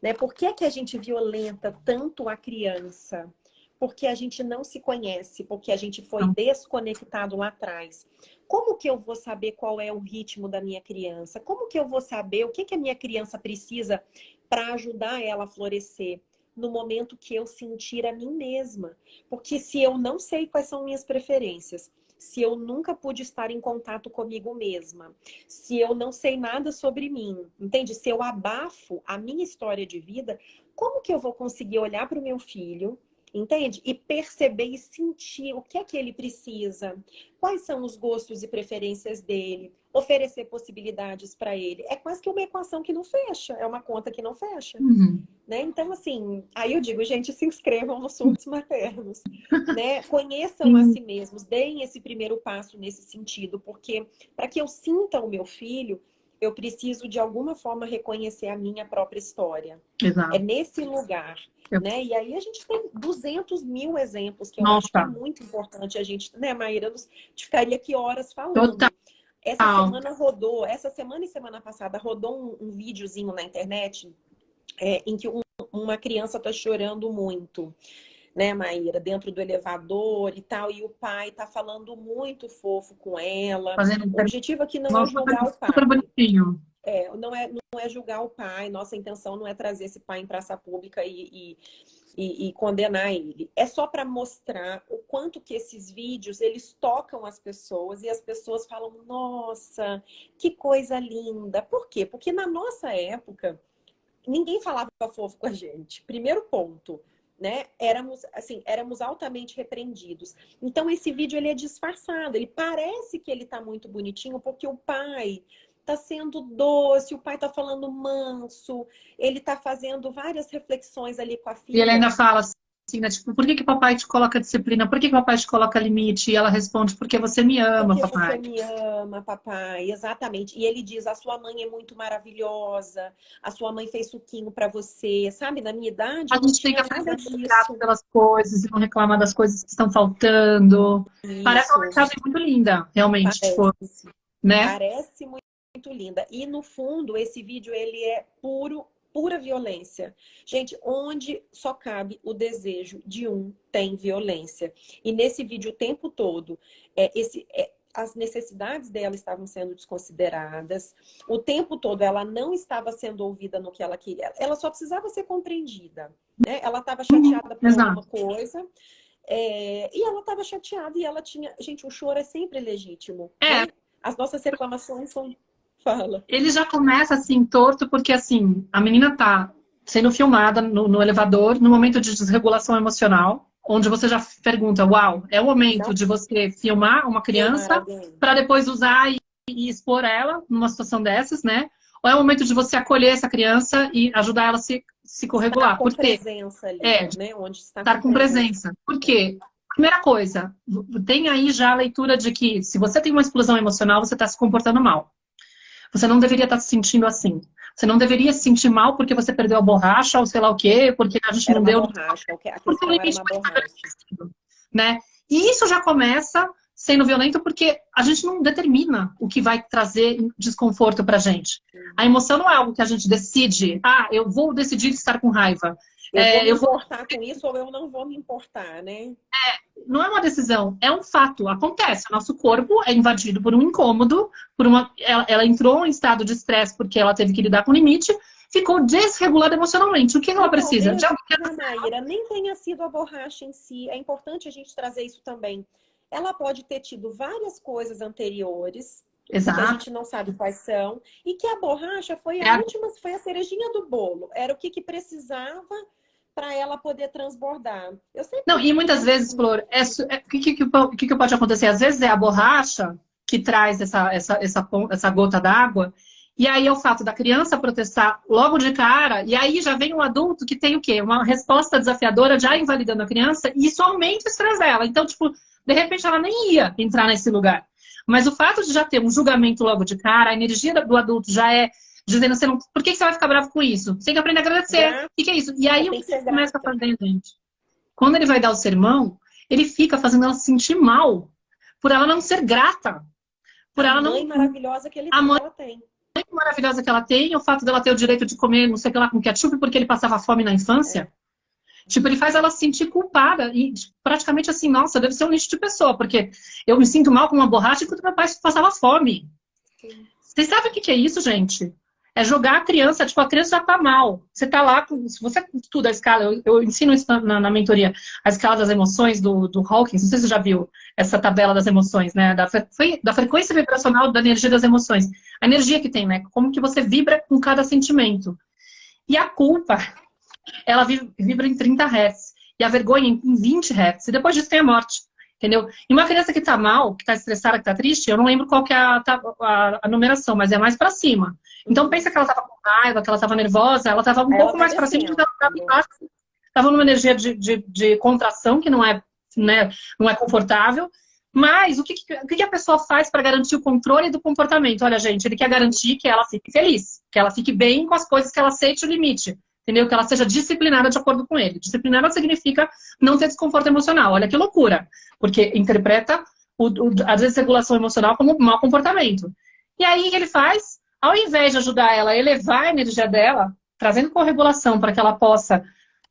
Né? Por que é que a gente violenta tanto a criança? Porque a gente não se conhece, porque a gente foi desconectado lá atrás. Como que eu vou saber qual é o ritmo da minha criança? Como que eu vou saber o que que a minha criança precisa para ajudar ela a florescer no momento que eu sentir a mim mesma? Porque se eu não sei quais são minhas preferências, se eu nunca pude estar em contato comigo mesma, se eu não sei nada sobre mim, entende? Se eu abafo a minha história de vida, como que eu vou conseguir olhar para o meu filho, entende? E perceber e sentir o que é que ele precisa, quais são os gostos e preferências dele, oferecer possibilidades para ele. É quase que uma equação que não fecha, é uma conta que não fecha. Uhum. Né? Então, assim, aí eu digo, gente, se inscrevam nos surtos maternos, né? Conheçam a si mesmos, deem esse primeiro passo nesse sentido, porque para que eu sinta o meu filho, eu preciso de alguma forma reconhecer a minha própria história. Exato. É nesse lugar, né? E aí a gente tem 200 mil exemplos que eu Nossa. acho que é muito importante a gente, né, Maíra? A gente ficaria aqui horas falando. Total. Essa semana e semana passada rodou um videozinho na internet em que uma criança está chorando muito, né, Maíra, dentro do elevador e tal, e o pai está falando muito fofo com ela. O objetivo aqui não é julgar o pai. Super bonitinho. Não é julgar o pai, nossa intenção não é trazer esse pai em praça pública e condenar ele. É só para mostrar o quanto que esses vídeos, eles tocam as pessoas e as pessoas falam, nossa, que coisa linda. Por quê? Porque na nossa época, ninguém falava fofo com a gente. Primeiro ponto, né? Éramos altamente repreendidos. Então, esse vídeo, ele é disfarçado. Ele parece que ele tá muito bonitinho, porque o pai tá sendo doce, o pai tá falando manso, ele tá fazendo várias reflexões ali com a filha. E ele ainda fala assim, né? Tipo, por que que papai te coloca disciplina? Por que que papai te coloca limite? E ela responde, porque você me ama, porque papai. você me ama, papai. Exatamente. E ele diz, a sua mãe é muito maravilhosa, a sua mãe fez suquinho pra você. Sabe, na minha idade, A eu não gente tem que tinha aprender nada a ser grato disso. pelas coisas e não reclamar das coisas que estão faltando. Parece uma Isso. mensagem muito linda, realmente. Tipo, Parece. né? Parece muito linda. E, no fundo, esse vídeo, ele é pura violência. Gente, onde só cabe o desejo de um, tem violência. E nesse vídeo, o tempo todo, as necessidades dela estavam sendo desconsideradas. O tempo todo, ela não estava sendo ouvida no que ela queria. Ela só precisava ser compreendida, né? Ela estava chateada por alguma coisa. E ela estava chateada e ela tinha... Gente, o choro é sempre legítimo, né? As nossas reclamações são... Fala. Ele já começa assim, torto, porque assim, a menina tá sendo filmada no elevador, no momento de desregulação emocional, onde você já pergunta, uau, é o momento de você filmar uma criança para depois usar e expor ela numa situação dessas, né? Ou é o momento de você acolher essa criança e ajudar ela a se corregular? Por quê? Presença ali, né? Onde está estar com presença. Por quê? Primeira coisa, tem aí já a leitura de que se você tem uma explosão emocional, você está se comportando mal. Você não deveria estar se sentindo assim. Você não deveria se sentir mal porque você perdeu a borracha ou sei lá o quê, porque a gente não deu... Borracha, a questão era uma borracha. Né? E isso já começa sendo violento porque a gente não determina o que vai trazer desconforto pra gente. A emoção não é algo que a gente decide. Ah, eu vou decidir estar com raiva. Eu vou me importar com isso ou eu não vou me importar, né? Não é uma decisão, é um fato. Acontece. O nosso corpo é invadido por um incômodo, ela entrou em estado de estresse porque ela teve que lidar com o limite, ficou desregulada emocionalmente. O que ela precisa? Maíra, nem tenha sido a borracha em si. É importante a gente trazer isso também. Ela pode ter tido várias coisas anteriores, exato, que a gente não sabe quais são, e que a borracha foi a última, foi a cerejinha do bolo. Era o que precisava para ela poder transbordar. Não, e muitas vezes, Flor, o que pode acontecer? Às vezes é a borracha que traz essa gota d'água E aí é o fato da criança protestar logo de cara, e aí já vem um adulto que tem o quê? Uma resposta desafiadora já invalidando a criança, e isso aumenta o estresse dela. Então, tipo, de repente ela nem ia entrar nesse lugar. Mas o fato de já ter um julgamento logo de cara, a energia do adulto já é dizendo assim, não, por que você vai ficar bravo com isso? Você tem que aprender a agradecer. O que é isso? E aí o que ele começa a fazer, gente? Quando ele vai dar o sermão, ele fica fazendo ela se sentir mal por ela não ser grata. Por ela não. A mãe maravilhosa que ela tem. Maravilhosa que ela tem, o fato dela ter o direito de comer não sei o que lá com ketchup porque ele passava fome na infância. Tipo, ele faz ela se sentir culpada e praticamente assim, nossa, deve ser um lixo de pessoa, porque eu me sinto mal com uma borracha enquanto meu pai passava fome. Sim. Vocês sabem o que é isso, gente? É jogar a criança, tipo, a criança já tá mal. Você tá lá, se você estuda a escala, eu ensino isso na mentoria, a escala das emoções do Hawkins, não sei se você já viu essa tabela das emoções, né? Da frequência vibracional da energia das emoções. A energia que tem, né? Como que você vibra com cada sentimento. E a culpa, ela vibra em 30 Hz. E a vergonha em 20 Hz. E depois disso tem a morte. Entendeu? E uma criança que tá mal, que tá estressada, que tá triste, eu não lembro qual que é a numeração, mas é mais pra cima. Então pensa que ela tava com raiva, que ela tava nervosa, ela tava um pouco mais pra cima, porque ela tava embaixo. Tava numa energia de contração, que não é, né, não é confortável. Mas o que a pessoa faz para garantir o controle do comportamento? Olha, gente, ele quer garantir que ela fique feliz, que ela fique bem com as coisas, que ela aceite o limite. Entendeu? Que ela seja disciplinada de acordo com ele. Disciplinada significa não ter desconforto emocional. Olha que loucura. Porque interpreta a desregulação emocional como mau comportamento. E aí o que ele faz? Ao invés de ajudar ela a elevar a energia dela, trazendo corregulação para que ela possa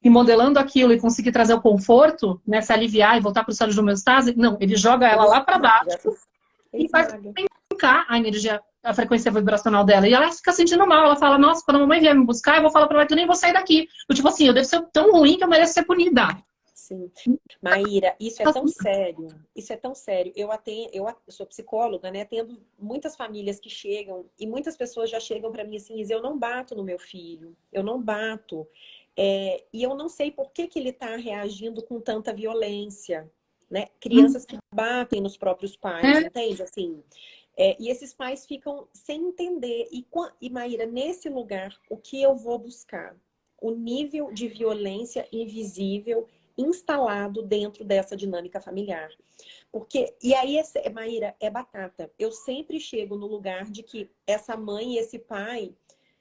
ir modelando aquilo e conseguir trazer o conforto, né, se aliviar e voltar para o estado de homeostase, não, ele joga ela lá para baixo e faz brincar a energia, a frequência vibracional dela. E ela fica sentindo mal. Ela fala, nossa, quando a mamãe vier me buscar, eu vou falar pra ela que eu nem vou sair daqui. Eu, tipo assim, eu devo ser tão ruim que eu mereço ser punida. Sim. Maíra, isso é tão sério. Isso é tão sério. Eu sou psicóloga, né? Atendo muitas famílias que chegam e muitas pessoas já chegam para mim assim, eu não bato no meu filho. Eu não bato. E eu não sei por que ele está reagindo com tanta violência, né? Crianças que batem nos próprios pais, entende? Assim... e esses pais ficam sem entender. E Maíra, nesse lugar, o que eu vou buscar? O nível de violência invisível instalado dentro dessa dinâmica familiar. E aí, Maíra, é batata. Eu sempre chego no lugar de que essa mãe e esse pai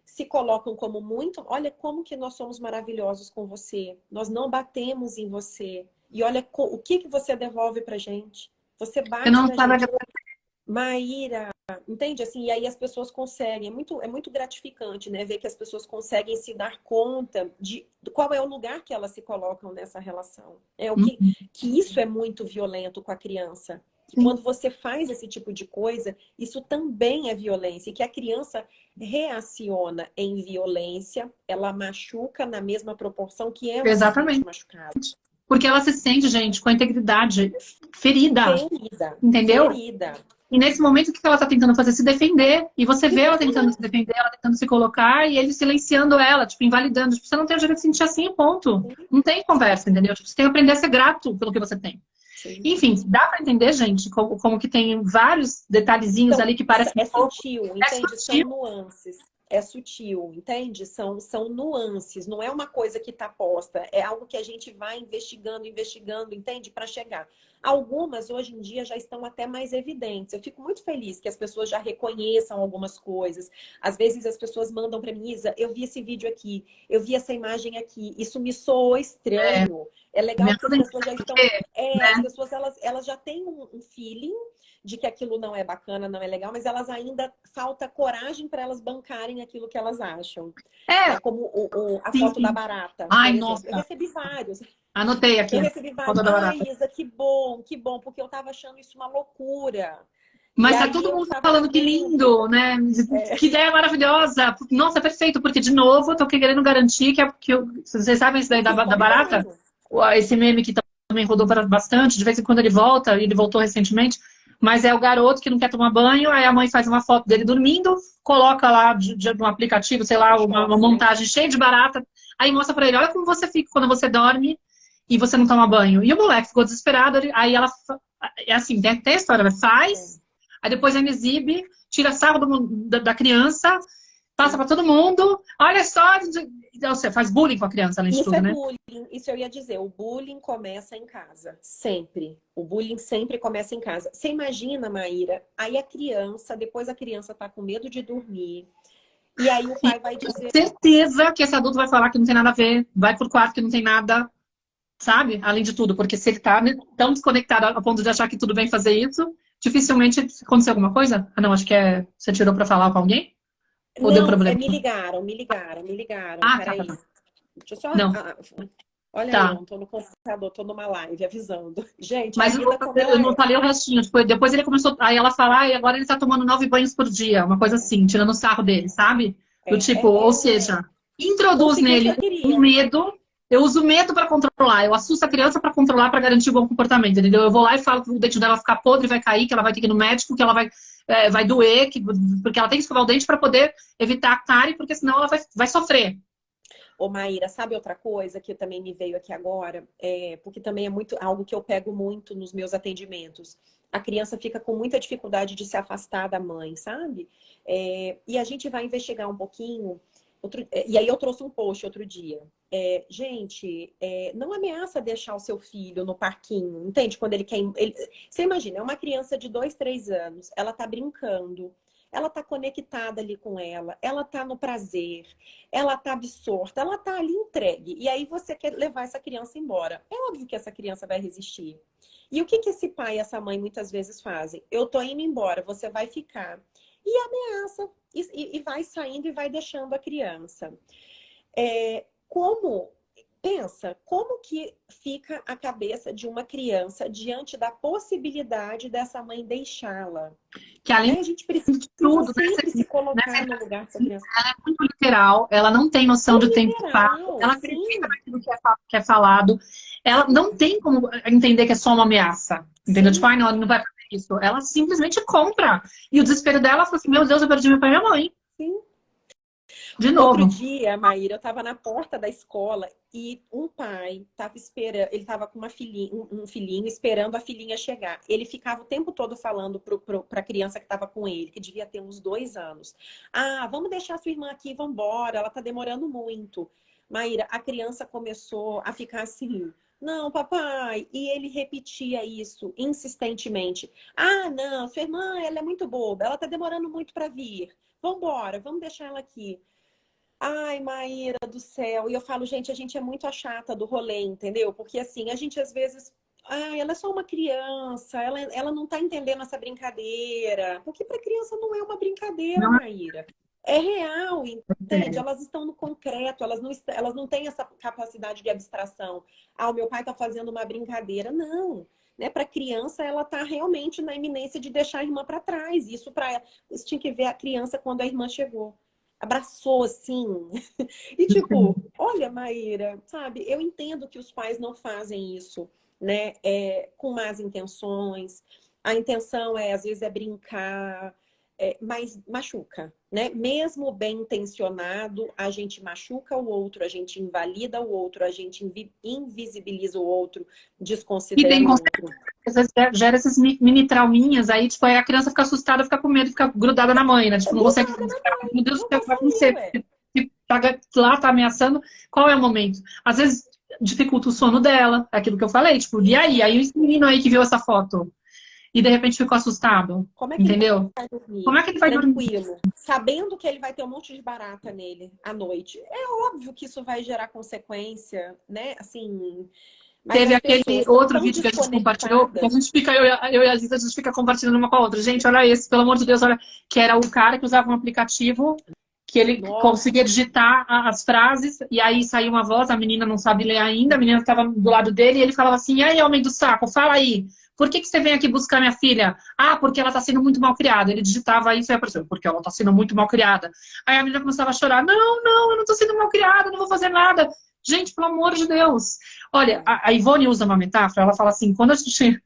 se colocam como muito... Olha como que nós somos maravilhosos com você. Nós não batemos em você. E olha o que você devolve pra gente. Você bate na gente. Maíra, entende? Assim, e aí as pessoas conseguem, é muito gratificante, né? Ver que as pessoas conseguem se dar conta de qual é o lugar que elas se colocam nessa relação. Que isso é muito violento com a criança. Que quando você faz esse tipo de coisa, isso também é violência. E que a criança reaciona em violência, ela machuca na mesma proporção que ela se sente machucada. Porque ela se sente, gente, com a integridade ferida. Entendeu? Ferida. E nesse momento, o que ela tá tentando fazer? Se defender. E você vê ela tentando se defender, ela tentando se colocar, e ele silenciando ela, tipo, invalidando. Tipo, você não tem o direito de se sentir assim, ponto. Não tem conversa, entendeu? Tipo, você tem que aprender a ser grato pelo que você tem. Sim. Enfim, dá pra entender, gente, como que tem vários detalhezinhos ali que parecem... É sutil, entende? São nuances. É sutil, entende? São nuances, não é uma coisa que está posta, é algo que a gente vai investigando, entende? Para chegar. Algumas, hoje em dia, já estão até mais evidentes. Eu fico muito feliz que as pessoas já reconheçam algumas coisas. Às vezes as pessoas mandam para mim, Isa, eu vi esse vídeo aqui, eu vi essa imagem aqui, isso me soou estranho. É legal que as pessoas já estão... As pessoas, elas já têm um feeling de que aquilo não é bacana, não é legal, mas elas ainda falta coragem para elas bancarem aquilo que elas acham. É como a foto da barata. Ai, nossa. Eu recebi vários. Anotei aqui. Eu recebi vários. Ai, Isa, que bom, porque eu tava achando isso uma loucura. Mas tá todo mundo falando que lindo, né? Que ideia maravilhosa. Nossa, perfeito, porque, de novo, eu tô querendo garantir vocês sabem isso daí da barata? Esse meme que também rodou bastante, de vez em quando ele volta, ele voltou recentemente. Mas é o garoto que não quer tomar banho, aí a mãe faz uma foto dele dormindo, coloca lá de um aplicativo, sei lá, uma montagem cheia de barata, aí mostra pra ele, olha como você fica quando você dorme e você não toma banho. E o moleque ficou desesperado, aí ela, é assim, tem até a história, faz, aí depois ainda exibe, tira sarro da criança, passa para todo mundo, olha só, você faz bullying com a criança, além de Isso tudo, é né? bullying, isso eu ia dizer, o bullying começa em casa, sempre. O bullying sempre começa em casa. Você imagina, Maíra, aí depois a criança tá com medo de dormir, e aí o pai vai dizer... Certeza que esse adulto vai falar que não tem nada a ver, vai pro quarto que não tem nada, sabe? Além de tudo, porque se ele tá tão desconectado a ponto de achar que tudo bem fazer isso, dificilmente aconteceu alguma coisa. Ah, não, acho que você tirou pra falar com alguém? Ou deu Não, problema? me ligaram, Ah, tá, peraí. tá, tá. Deixa eu só... Não, olha tá. eu, tô no computador, tô numa live avisando. Gente, a Mas vida como ela eu não é. falei o restinho. Tipo, depois ele começou. Aí ela fala, e agora ele tá tomando 9 banhos por dia. Uma coisa assim, tirando o sarro dele, sabe? Do tipo, ou seja, introduz Conseguiu o que nele eu um queria. medo. Eu uso o medo pra controlar. Eu assusto a criança pra controlar, pra garantir o bom comportamento, entendeu? Eu vou lá e falo que o dente dela vai ficar podre, vai cair, que ela vai ter que ir no médico, que ela vai doer, porque ela tem que escovar o dente pra poder evitar a cárie, porque senão ela vai sofrer. Ô, Maíra, sabe outra coisa que também me veio aqui agora? Porque também é muito algo que eu pego muito nos meus atendimentos. A criança fica com muita dificuldade de se afastar da mãe, sabe? E a gente vai investigar um pouquinho. E aí eu trouxe um post outro dia. Gente, não ameaça deixar o seu filho no parquinho, entende? Quando ele quer... Você imagina, é uma criança de 2, 3 anos, ela tá brincando. Ela tá conectada ali com ela tá no prazer, ela tá absorta, ela tá ali entregue. E aí você quer levar essa criança embora. É óbvio que essa criança vai resistir. E o que esse pai e essa mãe muitas vezes fazem? Eu tô indo embora, você vai ficar. E ameaça, e vai saindo e vai deixando a criança. Como que fica a cabeça de uma criança diante da possibilidade dessa mãe deixá-la? Que além A gente precisa de tudo, sempre se colocar no nessa lugar dessa criança. ela é muito literal, ela não tem noção de tempo e espaço, Literal, ela sim. acredita naquilo que é falado, ela não tem como entender que é só uma ameaça, entendeu? Sim. Tipo, ai, não, ela não vai fazer isso. Ela simplesmente compra. E o desespero dela fala assim, meu Deus, eu perdi meu pai e minha mãe. Sim. De Outro novo. dia, Maíra, eu estava na porta da escola e um pai estava esperando, ele estava com um filhinho esperando a filhinha chegar. Ele ficava o tempo todo falando para a criança que estava com ele, que devia ter uns 2 anos. Ah, vamos deixar sua irmã aqui, vamos embora, ela está demorando muito. Maíra, a criança começou a ficar assim, não, papai. E ele repetia isso insistentemente. Ah, não, sua irmã, ela é muito boba, ela está demorando muito para vir. Vamos embora, vamos deixar ela aqui. Ai, Maíra do céu. E eu falo, gente, a gente é muito a chata do rolê, entendeu? Porque assim, a gente às vezes... Ai, ela é só uma criança, ela não tá entendendo essa brincadeira. Porque para criança não é uma brincadeira, Não Maíra. É real, entende? é. Elas estão no concreto, elas não têm essa capacidade de abstração. Ah, o meu pai tá fazendo uma brincadeira. Não. Né? Para criança, ela tá realmente na iminência de deixar a irmã para trás. Isso para ela. Você tinha que ver a criança quando a irmã chegou. Abraçou assim. E tipo, olha, Maíra, sabe, eu entendo que os pais não fazem isso, né, com más intenções. A intenção às vezes, é brincar, mas machuca, né? Mesmo bem intencionado, a gente machuca o outro, a gente invalida o outro, a gente invisibiliza o outro, E desconsidera tem o outro. às vezes gera esses mini trauminhas, aí tipo, aí a criança fica assustada, fica com medo, fica grudada na mãe, né? Tipo, não consegue Grudada na desesperar. mãe, Meu Deus, o não que vai vai sair, acontecer? ué. Se lá tá ameaçando, qual é o momento? Às vezes dificulta o sono dela, é aquilo que eu falei, tipo, e aí? Aí esse menino aí que viu essa foto e de repente ficou assustado, Como é que ele entendeu? vai dormir? Como é que ele vai dormir? Tranquilo, sabendo que ele vai ter um monte de barata nele à noite. É óbvio que isso vai gerar consequência, né? Assim, mas Teve as aquele pessoas estão outro tão vídeo que a gente compartilhou, que a desconectadas. gente fica, eu e a Ziza, a gente fica compartilhando uma com a outra. Gente, olha esse, pelo amor de Deus, olha, que era o cara que usava um aplicativo que ele conseguia Nossa, digitar as frases e aí saía uma voz, a menina não sabe ler ainda, a menina estava do lado dele e ele falava assim, e aí, homem do saco, fala aí, por que você vem aqui buscar minha filha? Ah, porque ela está sendo muito mal criada. Ele digitava isso e apareceu, porque ela está sendo muito mal criada. Aí a menina começava a chorar, não, eu não estou sendo mal criada, não vou fazer nada. Gente, pelo amor de Deus. Olha, a Ivone usa uma metáfora, ela fala assim, quando a gente...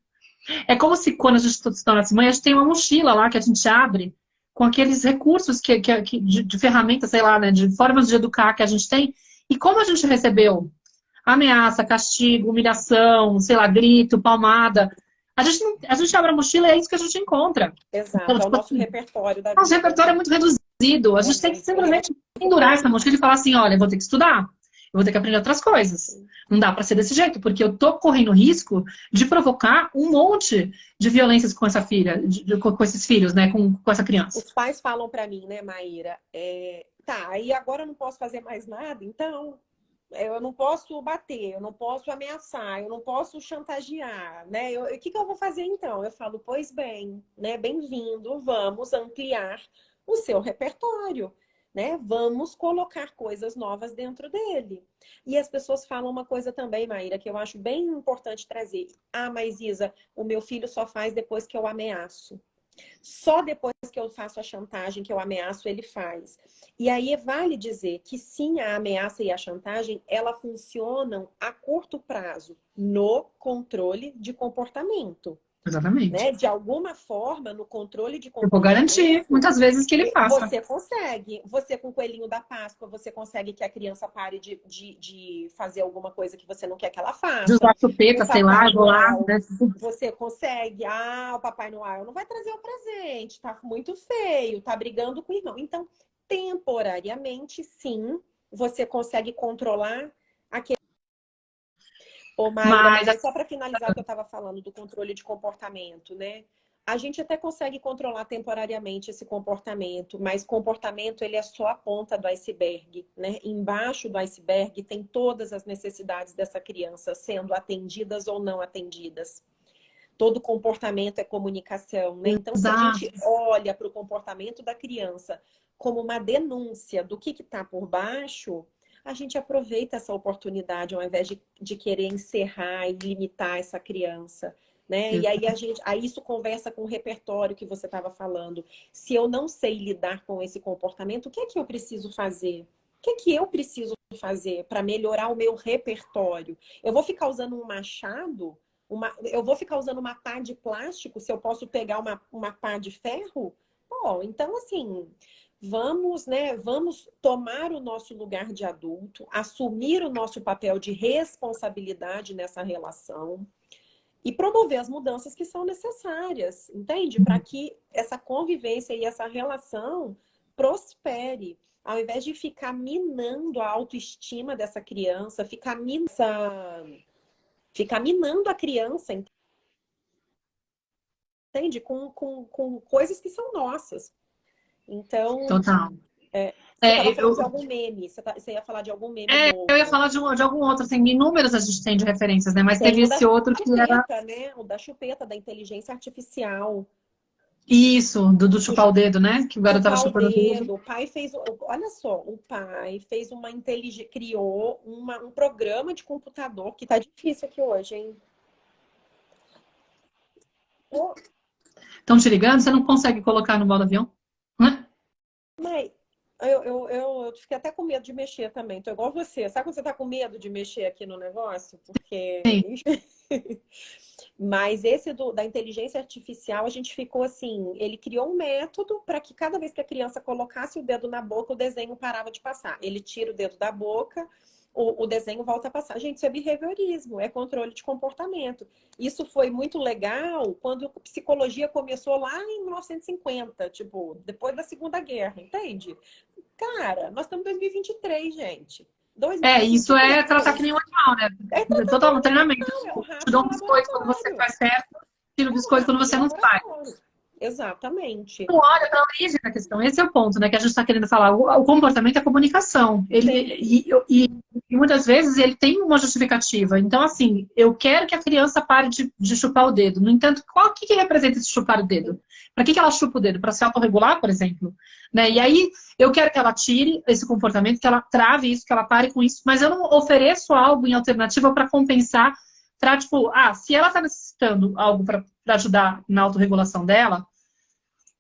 É como se quando a gente se torna mãe, a gente tem uma mochila lá que a gente abre com aqueles recursos de ferramentas, sei lá, né, de formas de educar que a gente tem. E como a gente recebeu ameaça, castigo, humilhação, sei lá, grito, palmada, A gente abre a mochila e é isso que a gente encontra. Exato, Então, é o tipo nosso assim, repertório da nosso vida, repertório é né? muito reduzido. A gente tem que simplesmente pendurar essa mochila e falar assim, olha, eu vou ter que estudar. Eu vou ter que aprender outras coisas. Não dá para ser desse jeito, porque eu tô correndo risco de provocar um monte de violências com essa filha, com esses filhos, né? Com essa criança. Os pais falam para mim, né, Maíra? Tá, aí agora eu não posso fazer mais nada, então eu não posso bater, eu não posso ameaçar, eu não posso chantagear, né? O que eu vou fazer então? Eu falo, pois bem, né? Bem-vindo, vamos ampliar o seu repertório, né? Vamos colocar coisas novas dentro dele. E as pessoas falam uma coisa também, Maíra, que eu acho bem importante trazer. Ah, mas Isa, o meu filho só faz depois que eu ameaço. Só depois que eu faço a chantagem, que eu ameaço, ele faz. E aí vale dizer que sim, a ameaça e a chantagem, ela funcionam a curto prazo no controle de comportamento. Exatamente. Né? De alguma forma, no controle de Eu vou garantir, comportamento, muitas vezes, que ele faça. você consegue. Você com o coelhinho da Páscoa, você consegue que a criança pare de fazer alguma coisa que você não quer que ela De usar faça. chupeta, O sei lá, Papai vou lá, Noel, né? você consegue. Ah, o Papai Noel não vai trazer o presente, tá muito feio, tá brigando com o irmão. Então, temporariamente, sim, você consegue controlar aquele. Ô, Mayra, mas aí Mas só para finalizar o que eu estava falando do controle de comportamento, né? A gente até consegue controlar temporariamente esse comportamento, mas comportamento ele é só a ponta do iceberg, né? Embaixo do iceberg tem todas as necessidades dessa criança sendo atendidas ou não atendidas. Todo comportamento é comunicação, né? Então, se a exato. gente olha para o comportamento da criança como uma denúncia do que está por baixo, a gente aproveita essa oportunidade ao invés de querer encerrar e limitar essa criança. Né? E aí isso conversa com o repertório que você estava falando. Se eu não sei lidar com esse comportamento, o que é que eu preciso fazer? O que é que eu preciso fazer para melhorar o meu repertório? Eu vou ficar usando um machado? Eu vou ficar usando uma pá de plástico se eu posso pegar uma pá de ferro? Pô, então assim, vamos, né, vamos tomar o nosso lugar de adulto, assumir o nosso papel de responsabilidade nessa relação e promover as mudanças que são necessárias, entende? Para que essa convivência e essa relação prospere. Ao invés de ficar minando a autoestima dessa criança, ficar minando a criança, entende? Com coisas que são nossas. Então, Total. você estava falando de algum meme, você ia falar de algum meme Eu ia novo. falar de algum outro, assim, inúmeros a gente tem de referências, né? Mas Tem teve o da esse outro que era chupeta, né? O da chupeta, da inteligência artificial. isso, do chupar o dedo, né? Que o garoto tava Chupar o chupando o dedo. dedo. O pai fez, olha só, o pai fez criou um programa de computador que tá difícil aqui hoje, hein? Ô, Estão te ligando? Você não consegue colocar no modo avião? Né? mãe, eu fiquei até com medo de mexer também. Tô igual você. Sabe quando você tá com medo de mexer aqui no negócio? Sim. Porque. Mas esse da inteligência artificial, a gente ficou assim, ele criou um método para que cada vez que a criança colocasse o dedo na boca, o desenho parava de passar. Ele tira o dedo da boca, o desenho volta a passar. Gente, isso é behaviorismo, é controle de comportamento. Isso foi muito legal quando a psicologia começou lá em 1950, tipo, depois da Segunda Guerra, entende? Cara, nós estamos em 2023, gente. Isso é tratar que 2023. nem um animal, né? É Total um treinamento. é o Te rato dou do um biscoito quando você laboratório. faz certo, tiro o É o biscoito quando rato do você não faz. laboratório. Exatamente. Não olha para a origem da questão. Esse é o ponto, né? Que a gente está querendo falar. O comportamento é comunicação. E muitas vezes ele tem uma justificativa. Então, assim, eu quero que a criança pare de chupar o dedo. No entanto, qual que representa esse chupar o dedo? Para que ela chupa o dedo? Para se autorregular, por exemplo? Né? E aí, eu quero que ela tire esse comportamento, que ela trave isso, que ela pare com isso, mas eu não ofereço algo em alternativa para compensar, para, tipo, se ela está necessitando algo para ajudar na autorregulação dela,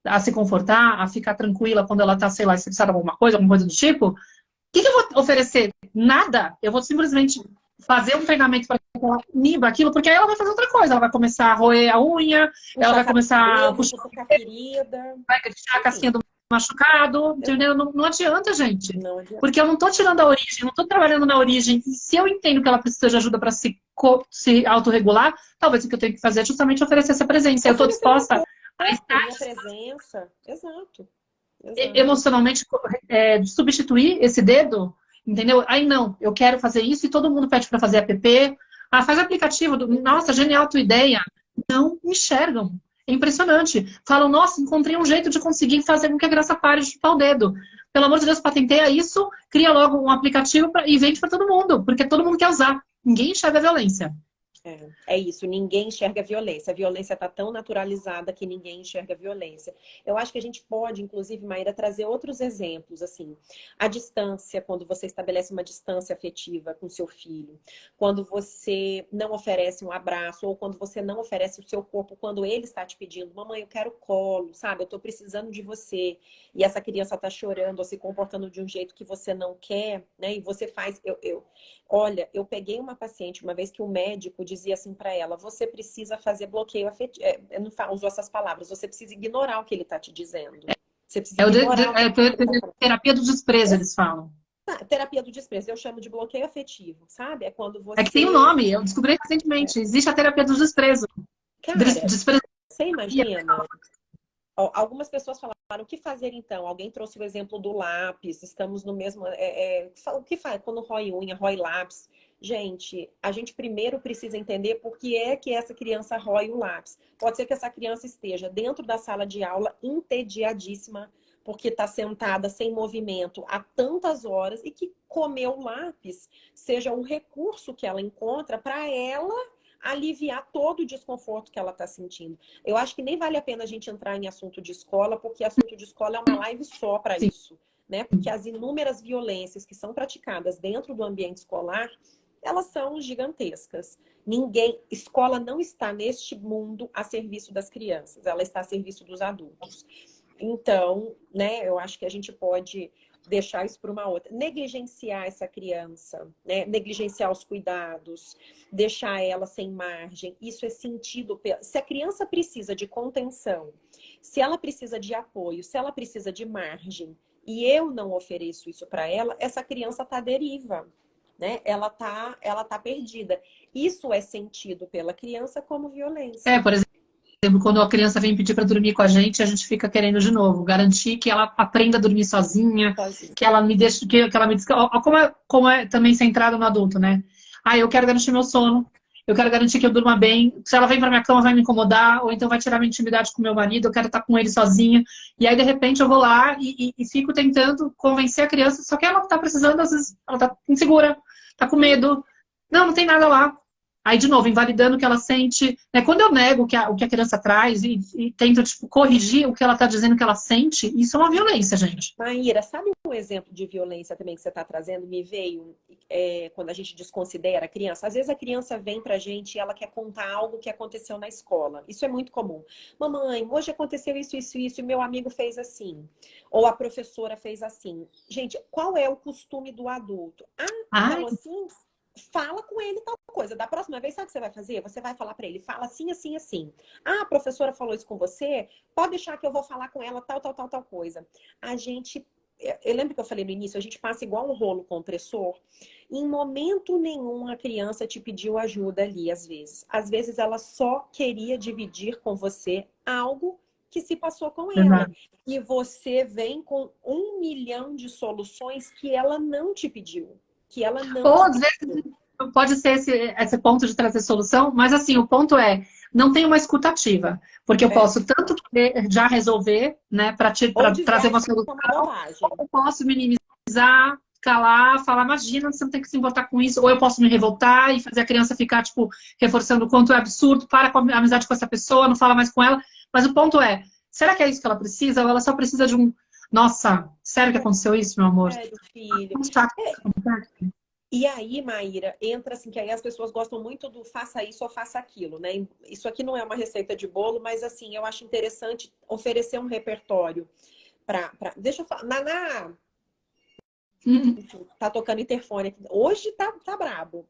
a se confortar, a ficar tranquila quando ela tá, sei lá, estressada com alguma coisa do tipo, o que eu vou oferecer? Nada. Eu vou simplesmente fazer um treinamento para que ela iniba aquilo, porque aí ela vai fazer outra coisa. Ela vai começar a roer a unha, ela vai começar a puxar a ferida. vai tirar a casquinha do machucado, entendeu? Não adianta, gente. Não adianta. Porque eu não tô tirando a origem, eu não tô trabalhando na origem. E se eu entendo que ela precisa de ajuda para se se autorregular, talvez o que eu tenho que fazer é justamente oferecer essa presença. Eu estou disposta a estar minha presença. Exato. emocionalmente substituir esse dedo, entendeu? Aí não, eu quero fazer isso e todo mundo pede para fazer app. Ah, faz aplicativo. Nossa, genial a tua ideia. Não enxergam. É impressionante. Falam, nossa, encontrei um jeito de conseguir fazer com que a criança pare de chupar o dedo. Pelo amor de Deus, patenteia isso, cria logo um aplicativo e vende para todo mundo, porque todo mundo quer usar. Ninguém enxerga a violência. É isso, ninguém enxerga a violência. A violência está tão naturalizada que ninguém enxerga a violência. Eu acho que a gente pode, inclusive, Maíra, trazer outros exemplos, assim. A distância, quando você estabelece uma distância afetiva com seu filho. Quando você não oferece um abraço, ou quando você não oferece o seu corpo, quando ele está te pedindo, mamãe, eu quero colo, sabe? Eu estou precisando de você. E essa criança está chorando ou se comportando de um jeito que você não quer, né? E você faz... Olha, eu peguei uma paciente uma vez que o médico dizia assim para ela, você precisa fazer bloqueio afetivo. Eu não usou essas palavras, você precisa ignorar o que ele está te dizendo. Você precisa ignorar terapia do desprezo, eles falam. Terapia do desprezo, eu chamo de bloqueio afetivo, sabe? É quando você... É que tem um nome, eu descobri recentemente. Existe a terapia do desprezo. Cara, você imagina... Algumas pessoas falaram, o que fazer então? Alguém trouxe o exemplo do lápis, estamos no mesmo... o que faz quando rói unha, rói lápis? Gente, a gente primeiro precisa entender por que é que essa criança rói o lápis. Pode ser que essa criança esteja dentro da sala de aula entediadíssima, porque está sentada sem movimento há tantas horas e que comer o lápis seja o recurso que ela encontra para ela aliviar todo o desconforto que ela está sentindo. Eu acho que nem vale a pena a gente entrar em assunto de escola, porque assunto de escola é uma live só para isso, né? Porque as inúmeras violências que são praticadas dentro do ambiente escolar, elas são gigantescas. Escola não está neste mundo a serviço das crianças, ela está a serviço dos adultos. Então, né, eu acho que a gente pode deixar isso para uma outra. Negligenciar essa criança, né? Negligenciar os cuidados, deixar ela sem margem. Isso é sentido... Se a criança precisa de contenção, se ela precisa de apoio, se ela precisa de margem, e eu não ofereço isso para ela, essa criança está à deriva, né? Ela tá perdida. Isso é sentido pela criança como violência. Por exemplo, quando a criança vem pedir para dormir com a gente fica querendo de novo garantir que ela aprenda a dormir sozinha, que ela me deixe, que ela me como é também centrado no adulto, né? Eu quero garantir meu sono, eu quero garantir que eu durma bem. Se ela vem para minha cama vai me incomodar, ou então vai tirar minha intimidade com meu marido, eu quero estar com ele sozinha. E aí de repente eu vou lá e fico tentando convencer a criança, só que ela está precisando, às vezes ela está insegura, está com medo. Não tem nada lá. Aí, de novo, invalidando o que ela sente. Né? Quando eu nego o que a criança traz e tento corrigir o que ela está dizendo que ela sente, isso é uma violência, gente. Maíra, sabe um exemplo de violência também que você está trazendo? Me veio quando a gente desconsidera a criança. Às vezes a criança vem pra gente e ela quer contar algo que aconteceu na escola. Isso é muito comum. Mamãe, hoje aconteceu isso, e meu amigo fez assim. Ou a professora fez assim. Gente, qual é o costume do adulto? Falou assim... Fala com ele tal coisa. Da próxima vez, sabe o que você vai fazer? Você vai falar para ele, fala assim, assim, assim. A professora falou isso com você? Pode deixar que eu vou falar com ela tal coisa. Eu lembro que eu falei no início, a gente passa igual um rolo compressor. Em momento nenhum a criança te pediu ajuda ali, às vezes. Às vezes ela só queria dividir com você algo que se passou com ela. E você vem com 1 milhão de soluções que ela não te pediu. Que ela não... Ou às vezes pode ser esse ponto de trazer solução, mas assim, o ponto é, não tem uma escutativa. Porque eu posso tanto querer já resolver, né, para trazer uma solução, ou eu posso minimizar, calar, falar, imagina, você não tem que se importar com isso, ou eu posso me revoltar e fazer a criança ficar, tipo, reforçando o quanto é absurdo, para com a amizade com essa pessoa, não fala mais com ela. Mas o ponto é, será que é isso que ela precisa? Ou ela só precisa de um... Nossa, sério que aconteceu isso, meu amor? Sério, filho. E aí, Maíra, entra assim, que aí as pessoas gostam muito do faça isso ou faça aquilo, né? Isso aqui não é uma receita de bolo, mas assim, eu acho interessante oferecer um repertório deixa eu falar, Naná! Enfim, tá tocando interfone aqui. Hoje tá brabo.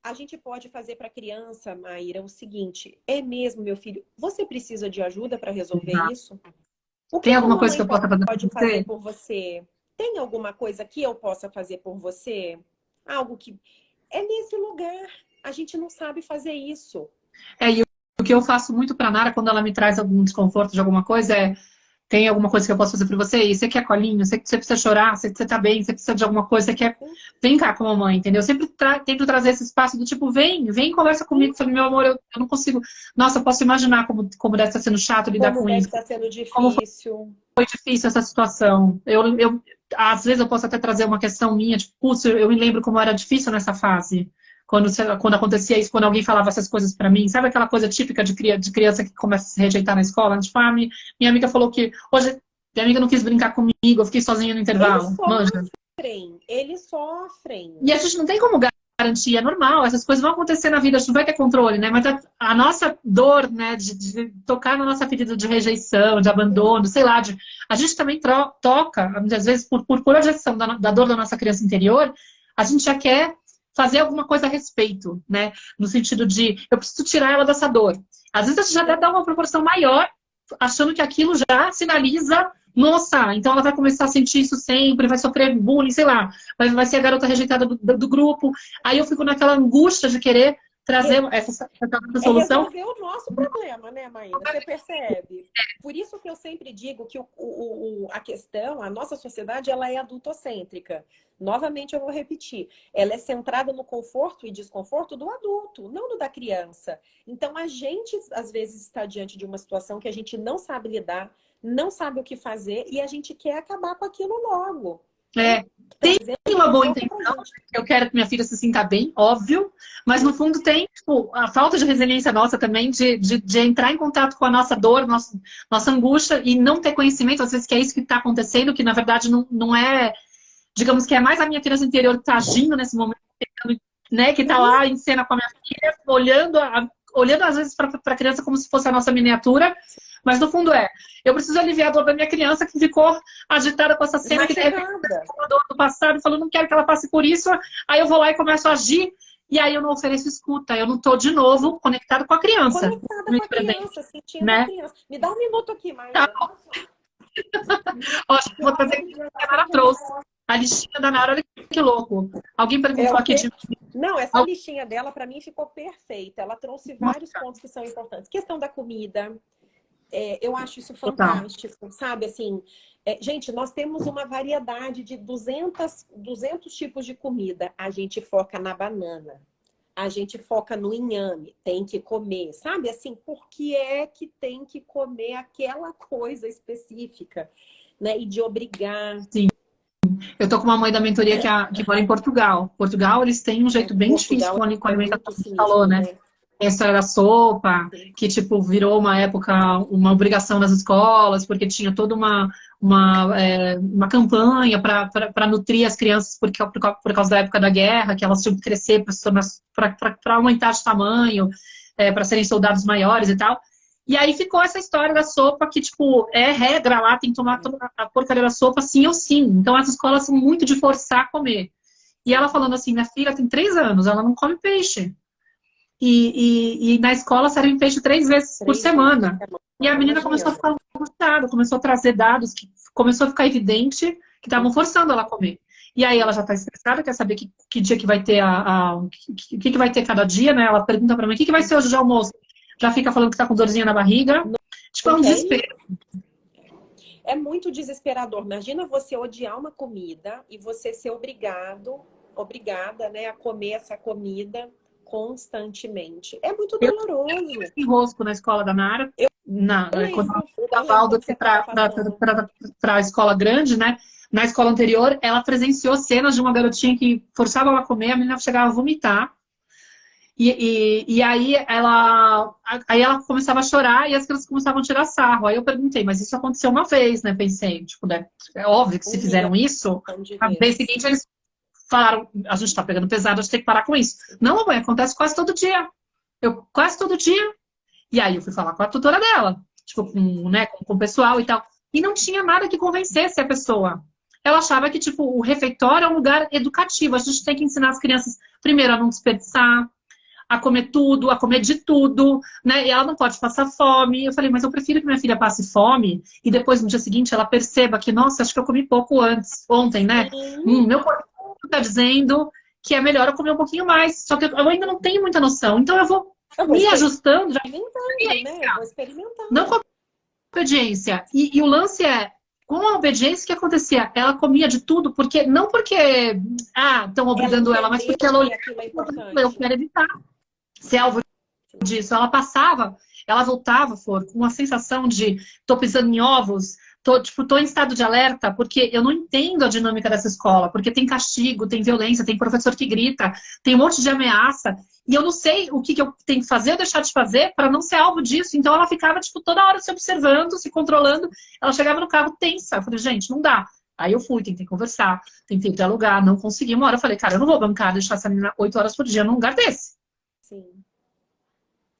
A gente pode fazer para a criança, Maíra, o seguinte, é mesmo, meu filho, você precisa de ajuda para resolver isso? O que tem alguma coisa que eu possa fazer por você? Tem alguma coisa que eu possa fazer por você? Algo que É nesse lugar. A gente não sabe fazer isso. E o que eu faço muito pra Nara quando ela me traz algum desconforto de alguma coisa tem alguma coisa que eu posso fazer pra você? E você quer colinho? Você precisa chorar? Você tá bem? Você precisa de alguma coisa? Você quer... Vem cá com a mamãe, entendeu? Eu sempre tento trazer esse espaço do tipo, vem e conversa comigo. Eu falei, meu amor, eu não consigo... Nossa, eu posso imaginar como deve estar sendo chato lidar Como com deve isso. estar sendo Como difícil. foi difícil essa situação. Às vezes eu posso até trazer uma questão minha, tipo, putz, eu me lembro como era difícil nessa fase. Quando acontecia isso, quando alguém falava essas coisas pra mim, sabe aquela coisa típica de criança que começa a se rejeitar na escola? Tipo, minha amiga falou que hoje minha amiga não quis brincar comigo, eu fiquei sozinha no intervalo. Eles sofrem. E a gente não tem como garantir, é normal, essas coisas vão acontecer na vida, a gente não vai ter controle, né? Mas a nossa dor, né, de tocar na nossa ferida de rejeição, de abandono, sei lá, a gente também toca, às vezes, por projeção da dor da nossa criança interior, a gente já quer fazer alguma coisa a respeito, né? No sentido de, eu preciso tirar ela dessa dor. Às vezes a gente já deve dar uma proporção maior, achando que aquilo já sinaliza, nossa, então ela vai começar a sentir isso sempre, vai sofrer bullying, sei lá, vai ser a garota rejeitada do grupo. Aí eu fico naquela angústia de querer trazer essa solução. É resolver o nosso problema, né, Maíra? Você percebe? Por isso que eu sempre digo que a questão, a nossa sociedade, ela é adultocêntrica. Novamente eu vou repetir. Ela é centrada no conforto e desconforto do adulto, não do da criança. Então a gente, às vezes, está diante de uma situação que a gente não sabe lidar, não sabe o que fazer e a gente quer acabar com aquilo logo. Tem uma boa intenção, eu quero que minha filha se sinta bem, óbvio, mas no fundo tem tipo, a falta de resiliência nossa também, de entrar em contato com a nossa dor, nossa angústia e não ter conhecimento, às vezes que é isso que está acontecendo, que na verdade não é, digamos que é mais a minha criança interior que está agindo nesse momento, né, que está lá em cena com a minha filha, olhando às vezes para a criança como se fosse a nossa miniatura. Mas no fundo eu preciso aliviar a dor da minha criança que ficou agitada com essa cena que teve uma dor do passado e falou, não quero que ela passe por isso. Aí eu vou lá e começo a agir e aí eu não ofereço escuta. Eu não estou de novo conectada com a criança. Conectada com a criança, sentindo a criança. Me dá um minuto aqui, Maíra. Tá. Acho que vou trazer o que a Nara trouxe. A listinha da Nara, olha que louco. Alguém perguntou aqui de... Não, essa listinha dela, para mim, ficou perfeita. Ela trouxe vários pontos que são importantes. Questão da comida. Eu acho isso fantástico, sabe? Assim, gente, nós temos uma variedade de 200 tipos de comida. A gente foca na banana, a gente foca no inhame, tem que comer, sabe? Assim, por que é que tem que comer aquela coisa específica, né? E de obrigar. Sim. Eu tô com uma mãe da mentoria que mora em Portugal. Portugal, eles têm um jeito bem difícil com a alimentação, que você falou, né? Tem a história da sopa, que, tipo, virou uma época, uma obrigação nas escolas, porque tinha toda uma campanha para nutrir as crianças por causa da época da guerra, que elas tinham que crescer para aumentar de tamanho, para serem soldados maiores e tal. E aí ficou essa história da sopa que, tipo, é regra lá, tem que tomar a porcaria da sopa sim ou sim. Então as escolas são muito de forçar a comer. E ela falando assim, minha filha tem 3 anos, ela não come peixe. E na escola servem peixe 3 vezes por semana. E a menina começou a ficar angustiada, começou a trazer dados, que começou a ficar evidente que estavam forçando ela a comer. E aí ela já está estressada, quer saber que dia que vai ter o que vai ter cada dia, né? Ela pergunta para mim, o que vai ser hoje de almoço? Já fica falando que está com dorzinha na barriga. Tipo, é um desespero. É muito desesperador. Imagina você odiar uma comida e você ser obrigada, né, a comer essa comida constantemente. É muito doloroso. Eu fiz enrosco na escola da Nara, quando eu dava aula para a escola grande, né? Na escola anterior, ela presenciou cenas de uma garotinha que forçava ela a comer, a menina chegava a vomitar. E aí ela começava a chorar e as crianças começavam a tirar sarro. Aí eu perguntei, mas isso aconteceu uma vez, né? Pensei, tipo, né? É óbvio que se fizeram isso, a vez seguinte eles falaram, a gente tá pegando pesado, a gente tem que parar com isso. Não, mamãe, acontece quase todo dia. Quase todo dia. E aí eu fui falar com a tutora dela, tipo, com o pessoal e tal. E não tinha nada que convencesse a pessoa. Ela achava que, tipo, o refeitório é um lugar educativo. A gente tem que ensinar as crianças, primeiro, a não desperdiçar, a comer tudo, a comer de tudo, né? E ela não pode passar fome. Eu falei, mas eu prefiro que minha filha passe fome e depois, no dia seguinte, ela perceba que, nossa, acho que eu comi pouco ontem, né? Meu corpo está dizendo que é melhor eu comer um pouquinho mais. Só que eu ainda não tenho muita noção. Então eu vou me ajustando. Já né? Vou experimentando. Não com a obediência. E o lance é, com a obediência, o que acontecia? Ela comia de tudo, não porque estão obrigando ela, mas porque ela olhava, eu quero evitar ser alvo disso. Ela passava, ela voltava, com uma sensação de tô pisando em ovos, tô em estado de alerta, porque eu não entendo a dinâmica dessa escola, porque tem castigo, tem violência, tem professor que grita, tem um monte de ameaça, e eu não sei o que eu tenho que fazer ou deixar de fazer para não ser alvo disso. Então ela ficava, toda hora se observando, se controlando. Ela chegava no carro tensa. Eu falei, gente, não dá. Aí eu fui, tentei conversar, tentei dialogar, não consegui. Uma hora eu falei, cara, eu não vou bancar, deixar essa menina 8 horas por dia num lugar desse. Sim.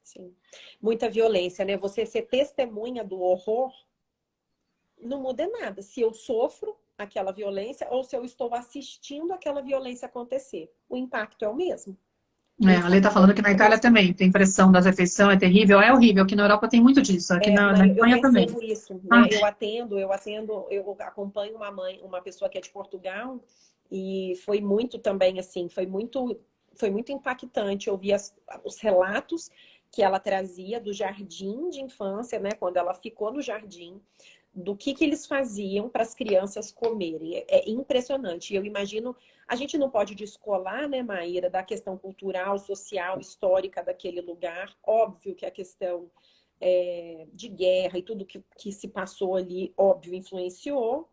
Sim. Muita violência, né? Você ser testemunha do horror não muda nada. Se eu sofro aquela violência ou se eu estou assistindo aquela violência acontecer. O impacto é o mesmo. A Lê tá falando que na Itália também tem pressão das refeições, é terrível. É horrível, aqui na Europa tem muito disso. Aqui na Espanha também. Eu percebo isso, né? Eu acompanho uma pessoa que é de Portugal e foi muito também, assim, foi muito impactante ouvir os relatos que ela trazia do jardim de infância, né? Quando ela ficou no jardim, do que eles faziam para as crianças comerem. É impressionante. E eu imagino, a gente não pode descolar, né, Maíra, da questão cultural, social, histórica daquele lugar. Óbvio que a questão de guerra e tudo que se passou ali, óbvio, influenciou,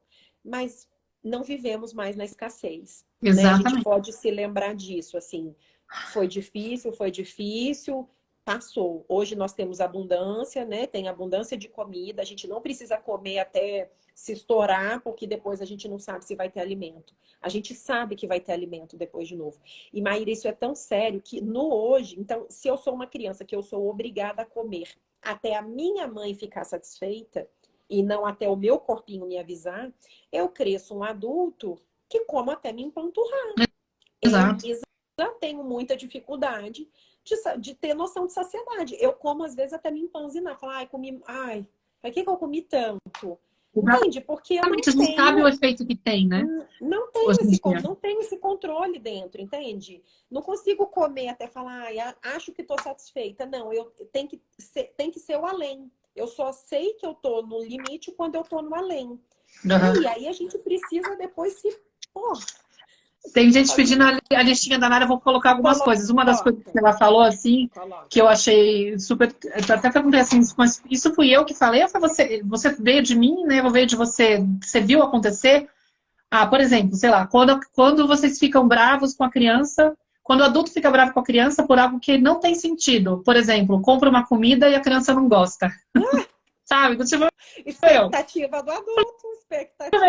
mas não vivemos mais na escassez. Né? A gente pode se lembrar disso, assim, foi difícil, passou. Hoje nós temos abundância, né? Tem abundância de comida. A gente não precisa comer até se estourar, porque depois a gente não sabe se vai ter alimento. A gente sabe que vai ter alimento depois de novo. E, Maíra, isso é tão sério que no hoje... Então, se eu sou uma criança que eu sou obrigada a comer até a minha mãe ficar satisfeita e não até o meu corpinho me avisar, eu cresço um adulto que como até me empanturrar. Exato. Eu tenho muita dificuldade de ter noção de saciedade. Eu como, às vezes, até me empanzinar. Falar, pra que eu comi tanto? Entende? Porque eu não tenho... A gente sabe o efeito que tem, né? Não tenho esse controle dentro, entende? Não consigo comer até falar, acho que estou satisfeita. Não, tem que ser o além. Eu só sei que eu tô no limite quando eu tô no além. Uhum. E aí a gente precisa depois se... Tem gente pedindo a listinha da Nara, eu vou colocar algumas coisas. Uma das coisas que ela falou, assim, que eu achei super... Eu até perguntei assim, mas isso fui eu que falei ou foi você? Você veio de mim, né? Eu veio de você. Você viu acontecer? Por exemplo, sei lá, quando vocês ficam bravos com a criança, quando o adulto fica bravo com a criança por algo que não tem sentido. Por exemplo, compra uma comida e a criança não gosta. Sabe? Tipo, expectativa do adulto,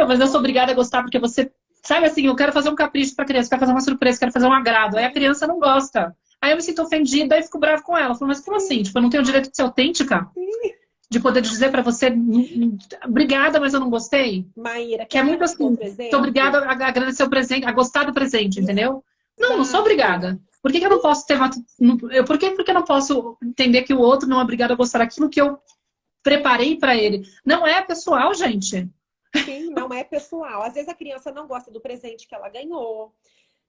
mas eu sou obrigada a gostar porque você... Sabe assim, eu quero fazer um capricho pra criança, quero fazer uma surpresa, quero fazer um agrado. Aí a criança não gosta. Aí eu me sinto ofendida e fico bravo com ela. Eu falo, mas como assim? Tipo, eu não tenho o direito de ser autêntica? De poder dizer pra você, obrigada, mas eu não gostei? Maíra, que é muito assim, tô obrigada a agradecer o presente, a gostar do presente, entendeu? Não sou obrigada. Por que eu não posso ter... Por que eu não posso entender que o outro não é obrigado a gostar daquilo que eu preparei pra ele? Não é pessoal, gente. Sim, não é pessoal. Às vezes a criança não gosta do presente que ela ganhou,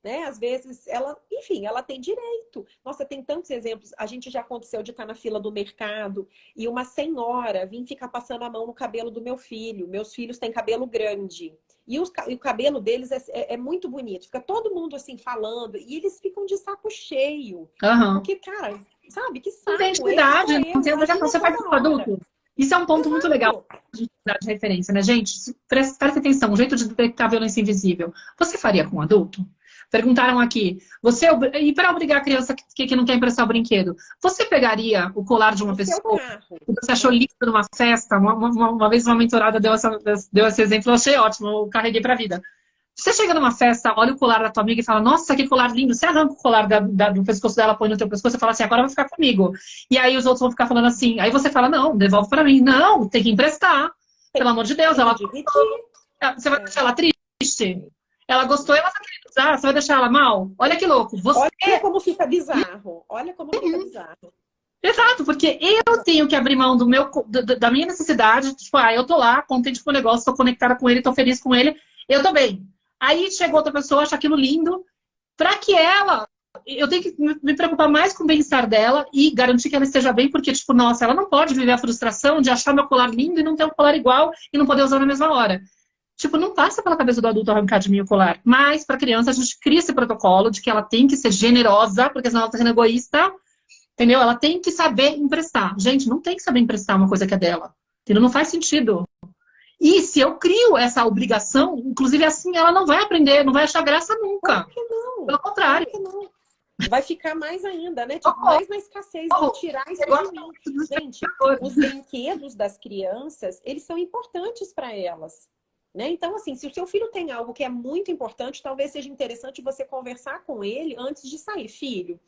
né? Às vezes ela, enfim, ela tem direito. Nossa, tem tantos exemplos. A gente já aconteceu de estar na fila do mercado e uma senhora vir ficar passando a mão no cabelo do meu filho. Meus filhos têm cabelo grande. E o cabelo deles é muito bonito. Fica todo mundo assim falando e eles ficam de saco cheio. Uhum. Porque, cara, sabe? Que saco. Não tem intimidade, não tem obrigação. Você faz com o adulto. Isso é um ponto muito legal de referência, né, gente? Presta atenção, um jeito de detectar violência invisível. Você faria com um adulto? Perguntaram aqui, e para obrigar a criança que não quer emprestar o brinquedo, você pegaria o colar de uma pessoa que você achou lindo numa festa? Uma vez uma mentorada deu esse exemplo, eu achei ótimo, eu carreguei pra vida. Você chega numa festa, olha o colar da tua amiga e fala, nossa, que colar lindo. Você arranca o colar do pescoço dela, põe no teu pescoço e fala assim, agora vai ficar comigo. E aí os outros vão ficar falando assim. Aí você fala, não, devolve pra mim. Não, tem que emprestar. Pelo amor de Deus. Você vai deixar ela triste? Ela gostou, ela vai querer usar. Você vai deixar ela mal? Olha que louco. Olha como fica bizarro. Olha como fica bizarro. Exato, porque eu tenho que abrir mão da minha necessidade. Tipo, eu tô lá, contente com o negócio, tô conectada com ele, tô feliz com ele. Eu tô bem. Aí chegou outra pessoa, acha aquilo lindo, para que ela... Eu tenho que me preocupar mais com o bem-estar dela e garantir que ela esteja bem, porque, tipo, nossa, ela não pode viver a frustração de achar meu colar lindo e não ter um colar igual e não poder usar na mesma hora. Tipo, não passa pela cabeça do adulto arrancar de mim o colar. Mas, para criança, a gente cria esse protocolo de que ela tem que ser generosa, porque senão ela está sendo egoísta, entendeu? Ela tem que saber emprestar. Gente, não tem que saber emprestar uma coisa que é dela. Entendeu? Não faz sentido. E se eu crio essa obrigação, inclusive assim, ela não vai aprender, não vai achar graça nunca. Claro que não. Pelo contrário. Claro que não. Vai ficar mais ainda, né? Tipo, mais na escassez, vão tirar isso de mim. Gente, os brinquedos das crianças, eles são importantes para elas. Né? Então, assim, se o seu filho tem algo que é muito importante, talvez seja interessante você conversar com ele antes de sair. Filho,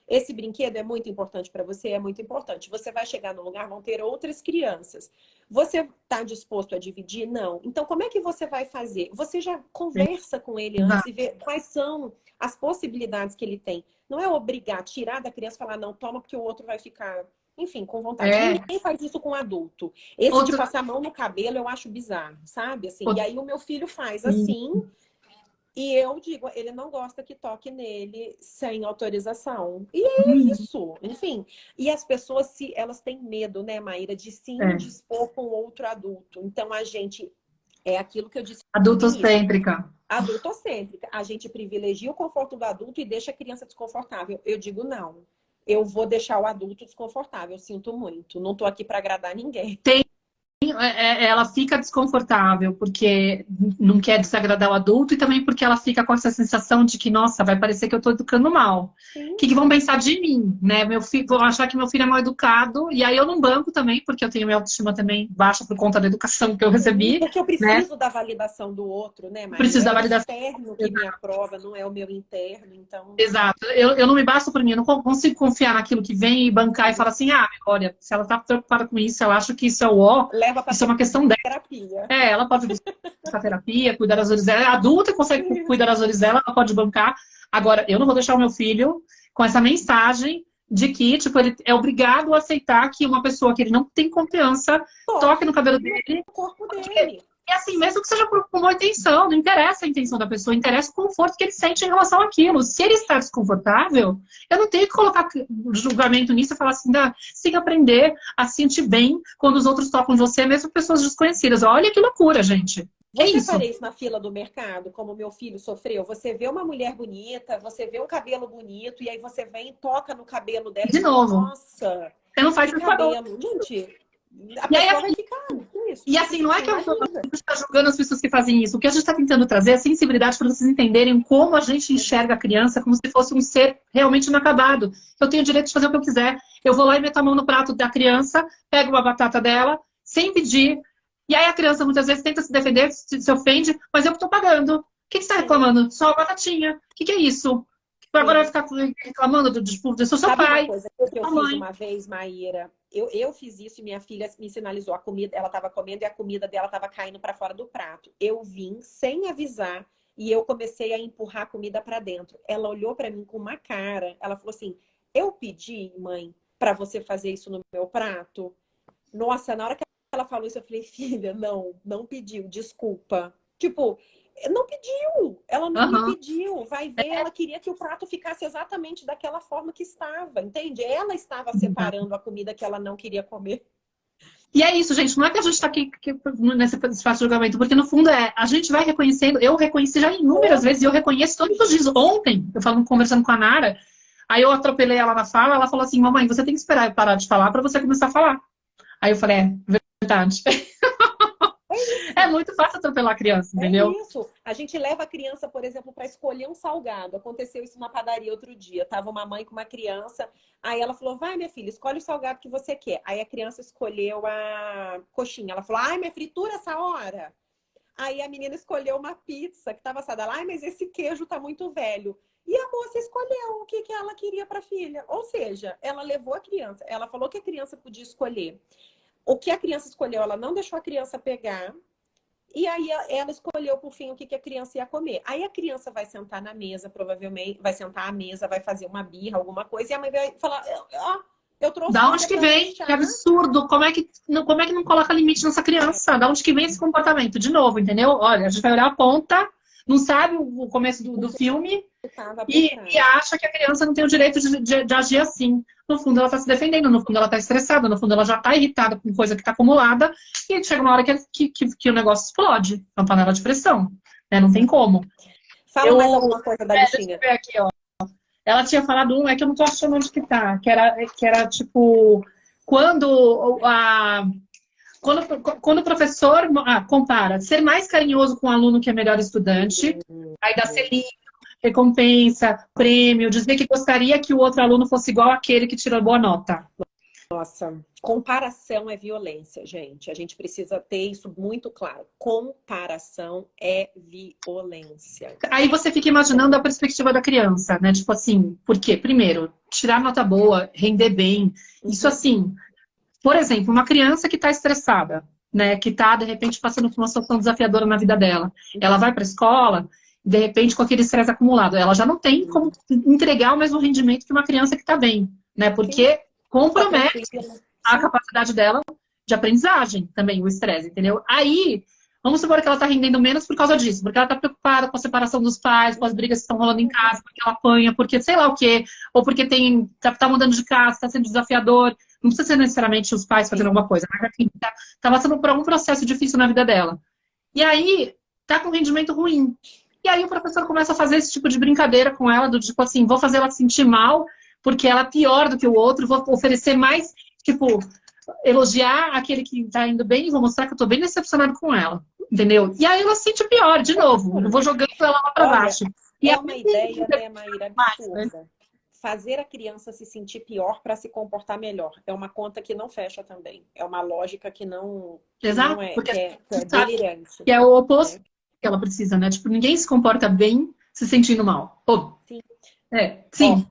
esse brinquedo é muito importante para você? É muito importante. Você vai chegar no lugar, vão ter outras crianças. Você está disposto a dividir? Não. Então, como é que você vai fazer? Você já conversa com ele antes e vê quais são as possibilidades que ele tem. Não é obrigar, tirar da criança e falar, não, toma porque o outro vai ficar, enfim, com vontade. Ninguém faz isso com adulto. Esse de passar a mão no cabelo eu acho bizarro, sabe? Assim, e aí o meu filho faz assim... E eu digo, ele não gosta que toque nele sem autorização. E é isso, enfim. E as pessoas, elas têm medo, né, Maíra, de se indispor com outro adulto. Então, a gente, é aquilo que eu disse. Adultocêntrica. Adultocêntrica. A gente privilegia o conforto do adulto e deixa a criança desconfortável. Eu digo, não. Eu vou deixar o adulto desconfortável. Eu sinto muito. Não tô aqui para agradar ninguém. Ela fica desconfortável porque não quer desagradar o adulto e também porque ela fica com essa sensação de que, nossa, vai parecer que eu tô educando mal. O que vão pensar de mim, né? Meu filho, vão achar que meu filho é mal educado e aí eu não banco também, porque eu tenho minha autoestima também baixa por conta da educação que eu recebi. Porque eu preciso da validação do outro, né, Maria? Preciso da validação. É o externo que me aprova, não é o meu interno, então... Exato. Eu não me basto por mim, eu não consigo confiar naquilo que vem e bancar e falar assim, olha, se ela tá preocupada com isso, eu acho que isso é o ó. Isso é uma questão dela. Terapia. Ela pode buscar terapia, cuidar das dores dela. A adulta consegue cuidar das dores dela, ela pode bancar. Agora, eu não vou deixar o meu filho com essa mensagem de que, tipo, ele é obrigado a aceitar que uma pessoa que ele não tem confiança toque no cabelo dele. No corpo dele. E assim, mesmo que seja com boa intenção, não interessa a intenção da pessoa, interessa o conforto que ele sente em relação àquilo. Se ele está desconfortável, eu não tenho que colocar julgamento nisso e falar assim, você tem que aprender a se sentir bem quando os outros tocam em você, mesmo pessoas desconhecidas. Olha que loucura, gente. Você faria isso na fila do mercado, como meu filho sofreu? Você vê uma mulher bonita, você vê um cabelo bonito, e aí você vem e toca no cabelo dela. De novo. Nossa, você não faz que cabelo. Gente, a e pessoa aí, vai ficar... Isso, e assim, não é que a gente está julgando as pessoas que fazem isso. O que a gente está tentando trazer é sensibilidade para vocês entenderem como a gente enxerga a criança como se fosse um ser realmente inacabado. Eu tenho o direito de fazer o que eu quiser. Eu vou lá e meto a mão no prato da criança, pego uma batata dela, sem pedir. E aí a criança muitas vezes tenta se defender, se ofende, mas eu que estou pagando. O que você está reclamando? Só a batatinha. O que é isso? Agora vai ficar reclamando do seu pai. Uma coisa que eu fiz uma vez, Maíra? Eu fiz isso e minha filha me sinalizou a comida, ela estava comendo e a comida dela estava caindo para fora do prato. Eu vim sem avisar e eu comecei a empurrar a comida para dentro. Ela olhou para mim com uma cara, ela falou assim, eu pedi, mãe, para você fazer isso no meu prato? Nossa, na hora que ela falou isso, eu falei, filha, não pediu, desculpa. Tipo, não pediu, ela não me pediu, vai ver, ela queria que o prato ficasse exatamente daquela forma que estava, entende? Ela estava separando a comida que ela não queria comer. E é isso, gente, não é que a gente está aqui nesse espaço de julgamento, porque no fundo a gente vai reconhecendo, eu reconheci já inúmeras vezes, e eu reconheço todos os dias. Ontem, eu falo conversando com a Nara, aí eu atropelei ela na fala, ela falou assim, mamãe, você tem que esperar eu parar de falar para você começar a falar. Aí eu falei, verdade. É muito fácil atropelar a criança, entendeu? É isso. A gente leva a criança, por exemplo, para escolher um salgado. Aconteceu isso na padaria outro dia. Tava uma mãe com uma criança. Aí ela falou, vai, minha filha, escolhe o salgado que você quer. Aí a criança escolheu a coxinha. Ela falou, ai, minha fritura essa hora. Aí a menina escolheu uma pizza que estava assada. Ai, mas esse queijo tá muito velho. E a moça escolheu o que ela queria para a filha. Ou seja, ela levou a criança. Ela falou que a criança podia escolher. O que a criança escolheu, ela não deixou a criança pegar. E aí ela escolheu, por fim, o que a criança ia comer. Aí a criança vai sentar na mesa, provavelmente, vai sentar à mesa, vai fazer uma birra, alguma coisa, e a mãe vai falar, eu trouxe... Da onde que vem? Que absurdo! Como é que não coloca limite nessa criança? Da onde que vem esse comportamento? De novo, entendeu? Olha, a gente vai olhar a ponta, não sabe o começo do filme, estava por E trás. acha que a criança não tem o direito de agir assim. No fundo, ela está se defendendo, no fundo, ela está estressada, no fundo, ela já está irritada com coisa que está acumulada, e chega uma hora que o negócio explode. É uma panela de pressão, né? Não tem como. Fala mais alguma coisa da Deixa eu bichinha. ver aqui, ó. Ela tinha falado é que eu não tô achando onde que tá, que era tipo, quando quando o professor compara ser mais carinhoso com o aluno que é melhor estudante, aí dá selinho, recompensa, prêmio, dizer que gostaria que o outro aluno fosse igual àquele que tirou boa nota. Nossa, comparação é violência, gente. A gente precisa ter isso muito claro. Comparação é violência. Aí você fica imaginando a perspectiva da criança, né? Tipo assim, por quê? Primeiro, tirar nota boa, render bem. Isso assim, por exemplo, uma criança que está estressada, né? Que está, de repente, passando por uma situação desafiadora na vida dela. Ela vai para a escola, de repente, com aquele estresse acumulado. Ela já não tem como entregar o mesmo rendimento que uma criança que está bem, né? Porque compromete a capacidade dela de aprendizagem também, o estresse, entendeu? Aí, vamos supor que ela está rendendo menos por causa disso, porque ela está preocupada com a separação dos pais, com as brigas que estão rolando em casa, porque ela apanha, porque sei lá o quê, ou porque tá mudando de casa, está sendo desafiador. Não precisa ser necessariamente os pais fazendo alguma coisa, mas enfim, tá passando por algum processo difícil na vida dela. E aí, tá com rendimento ruim. E aí o professor começa a fazer esse tipo de brincadeira com ela, do tipo assim, vou fazer ela se sentir mal, porque ela é pior do que o outro, vou oferecer mais, tipo, elogiar aquele que tá indo bem e vou mostrar que eu tô bem decepcionado com ela, entendeu? E aí ela se sente pior, de novo, eu vou jogando ela lá pra baixo. E é uma ideia, né, Maíra, absurda. Fazer a criança se sentir pior para se comportar melhor. É uma conta que não fecha também. É uma lógica que não, Exato, não é, porque que é delirante. Que é o oposto que ela precisa, né? Tipo, ninguém se comporta bem se sentindo mal. Sim. Sim.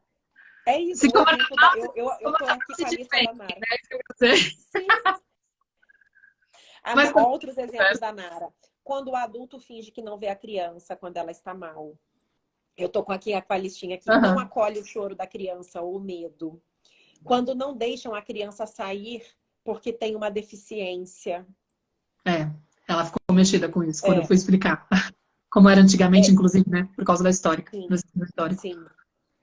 É isso. Se comporta mal, eu tô aqui com a lista da Nara. Né? Sim. Mas, outros exemplos da Nara. Quando o adulto finge que não vê a criança quando ela está mal. Eu tô com a listinha aqui. Não acolhe o choro da criança ou o medo. Quando não deixam a criança sair porque tem uma deficiência. Ela ficou mexida com isso quando eu fui explicar. Como era antigamente, inclusive, né? Por causa da história. Sim.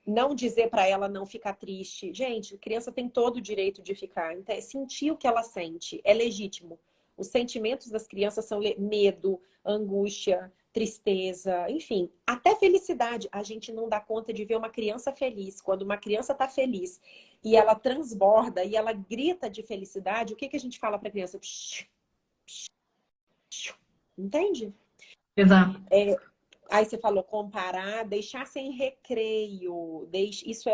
Não dizer para ela não ficar triste. Gente, a criança tem todo o direito de ficar. Então, sentir o que ela sente é legítimo. Os sentimentos das crianças são medo, angústia, tristeza, enfim, até felicidade. A gente não dá conta de ver uma criança feliz. Quando uma criança está feliz e ela transborda e ela grita de felicidade, o que a gente fala para a criança? Entende? Exato. Aí você falou comparar, deixar sem recreio. Isso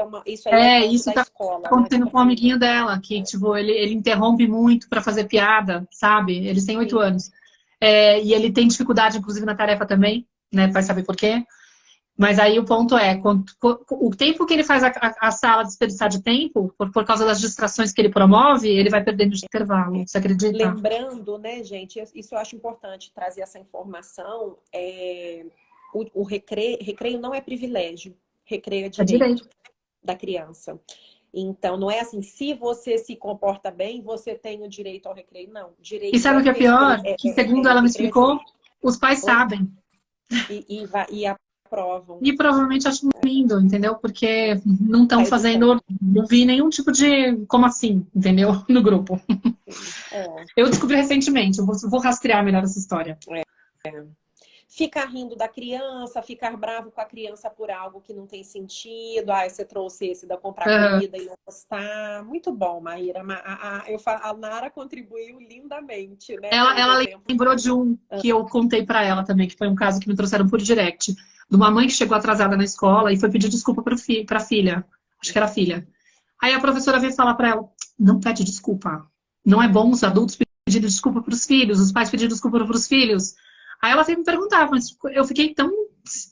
isso tá escola, acontecendo né? com um amiguinho dela, que tipo, ele interrompe muito para fazer piada, sabe? Eles têm 8 anos. E ele tem dificuldade, inclusive, na tarefa também, né? Vai saber por quê. Mas aí o ponto é, o tempo que ele faz a sala desperdiçar de tempo, por causa das distrações que ele promove, ele vai perdendo de intervalo. Você acredita? Lembrando, né, gente, isso eu acho importante trazer essa informação. O recreio não é privilégio, recreio é direito da criança. Então, não é assim, se você se comporta bem, você tem o direito ao recreio. Não, direito. E sabe o que é pior? Que segundo ela me explicou, os pais sabem. E aprovam. E provavelmente acham lindo, entendeu? Porque não estão fazendo, não vi nenhum tipo de, como assim, entendeu? No grupo. Eu descobri recentemente, eu vou rastrear melhor essa história. Ficar rindo da criança, ficar bravo com a criança por algo que não tem sentido. Você trouxe esse da comprar comida e não gostar. Muito bom, Maíra. A Nara contribuiu lindamente, né? Ela lembrou de um que eu contei pra ela também, que foi um caso que me trouxeram por direct. De uma mãe que chegou atrasada na escola e foi pedir desculpa pra filha. Acho que era a filha. Aí a professora veio falar pra ela, não pede desculpa. Não é bom os adultos pedirem desculpa pros filhos, os pais pedirem desculpa pros filhos. Aí ela sempre me perguntava, mas eu fiquei tão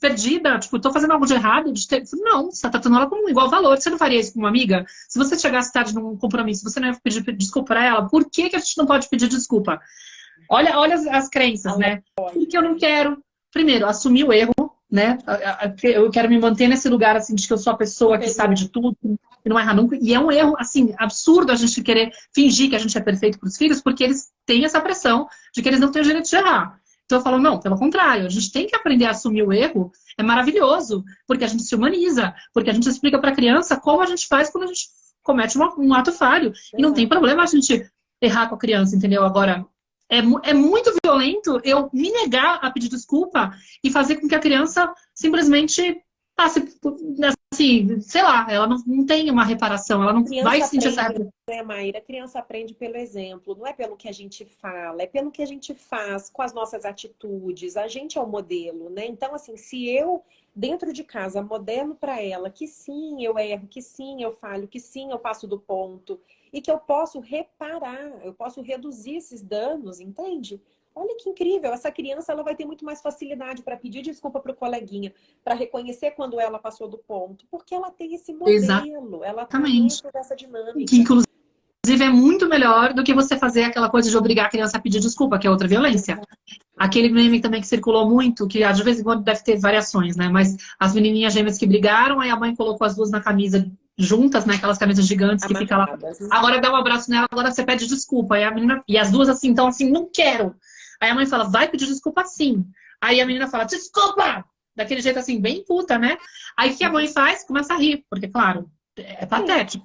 perdida, tipo, tô fazendo algo de errado? Não, você tá tratando ela como igual valor, você não faria isso com uma amiga? Se você chegasse tarde num compromisso, você não ia pedir desculpa pra ela? Por que a gente não pode pedir desculpa? Olha as crenças, né? Porque eu não quero, primeiro, assumir o erro, né? Eu quero me manter nesse lugar, assim, de que eu sou a pessoa que sabe de tudo, que não erra nunca. E é um erro, assim, absurdo a gente querer fingir que a gente é perfeito pros filhos, porque eles têm essa pressão de que eles não têm o direito de errar. eu falo, não, pelo contrário, a gente tem que aprender a assumir o erro, é maravilhoso, porque a gente se humaniza, porque a gente explica para a criança como a gente faz quando a gente comete um ato falho. E não tem problema a gente errar com a criança, entendeu? Agora, é muito violento eu me negar a pedir desculpa e fazer com que a criança simplesmente passe, assim, sei lá, ela não tem uma reparação, ela não vai sentir essa reparação. Maíra, a criança aprende pelo exemplo, não é pelo que a gente fala, é pelo que a gente faz com as nossas atitudes. A gente é o modelo, né? Então, assim, se eu, dentro de casa, modelo para ela que sim, eu erro, que sim, eu falho, que sim, eu passo do ponto, e que eu posso reparar, eu posso reduzir esses danos, entende? Olha que incrível, essa criança ela vai ter muito mais facilidade para pedir desculpa para o coleguinha, para reconhecer quando ela passou do ponto, porque ela tem esse modelo, ela está dentro dessa dinâmica. Que, inclusive, é muito melhor do que você fazer aquela coisa de obrigar a criança a pedir desculpa, que é outra violência. Aquele meme também que circulou muito, que de vez em quando deve ter variações, né? Mas as menininhas gêmeas que brigaram, aí a mãe colocou as duas na camisa juntas, né? Aquelas camisas gigantes que fica lá. Agora dá um abraço nela, agora você pede desculpa. Aí a menina... E as duas assim, então assim, não quero. Aí a mãe fala, vai pedir desculpa sim. Aí a menina fala, desculpa! Daquele jeito assim, bem puta, né? Aí o que a mãe faz? Começa a rir, porque, claro, é patético.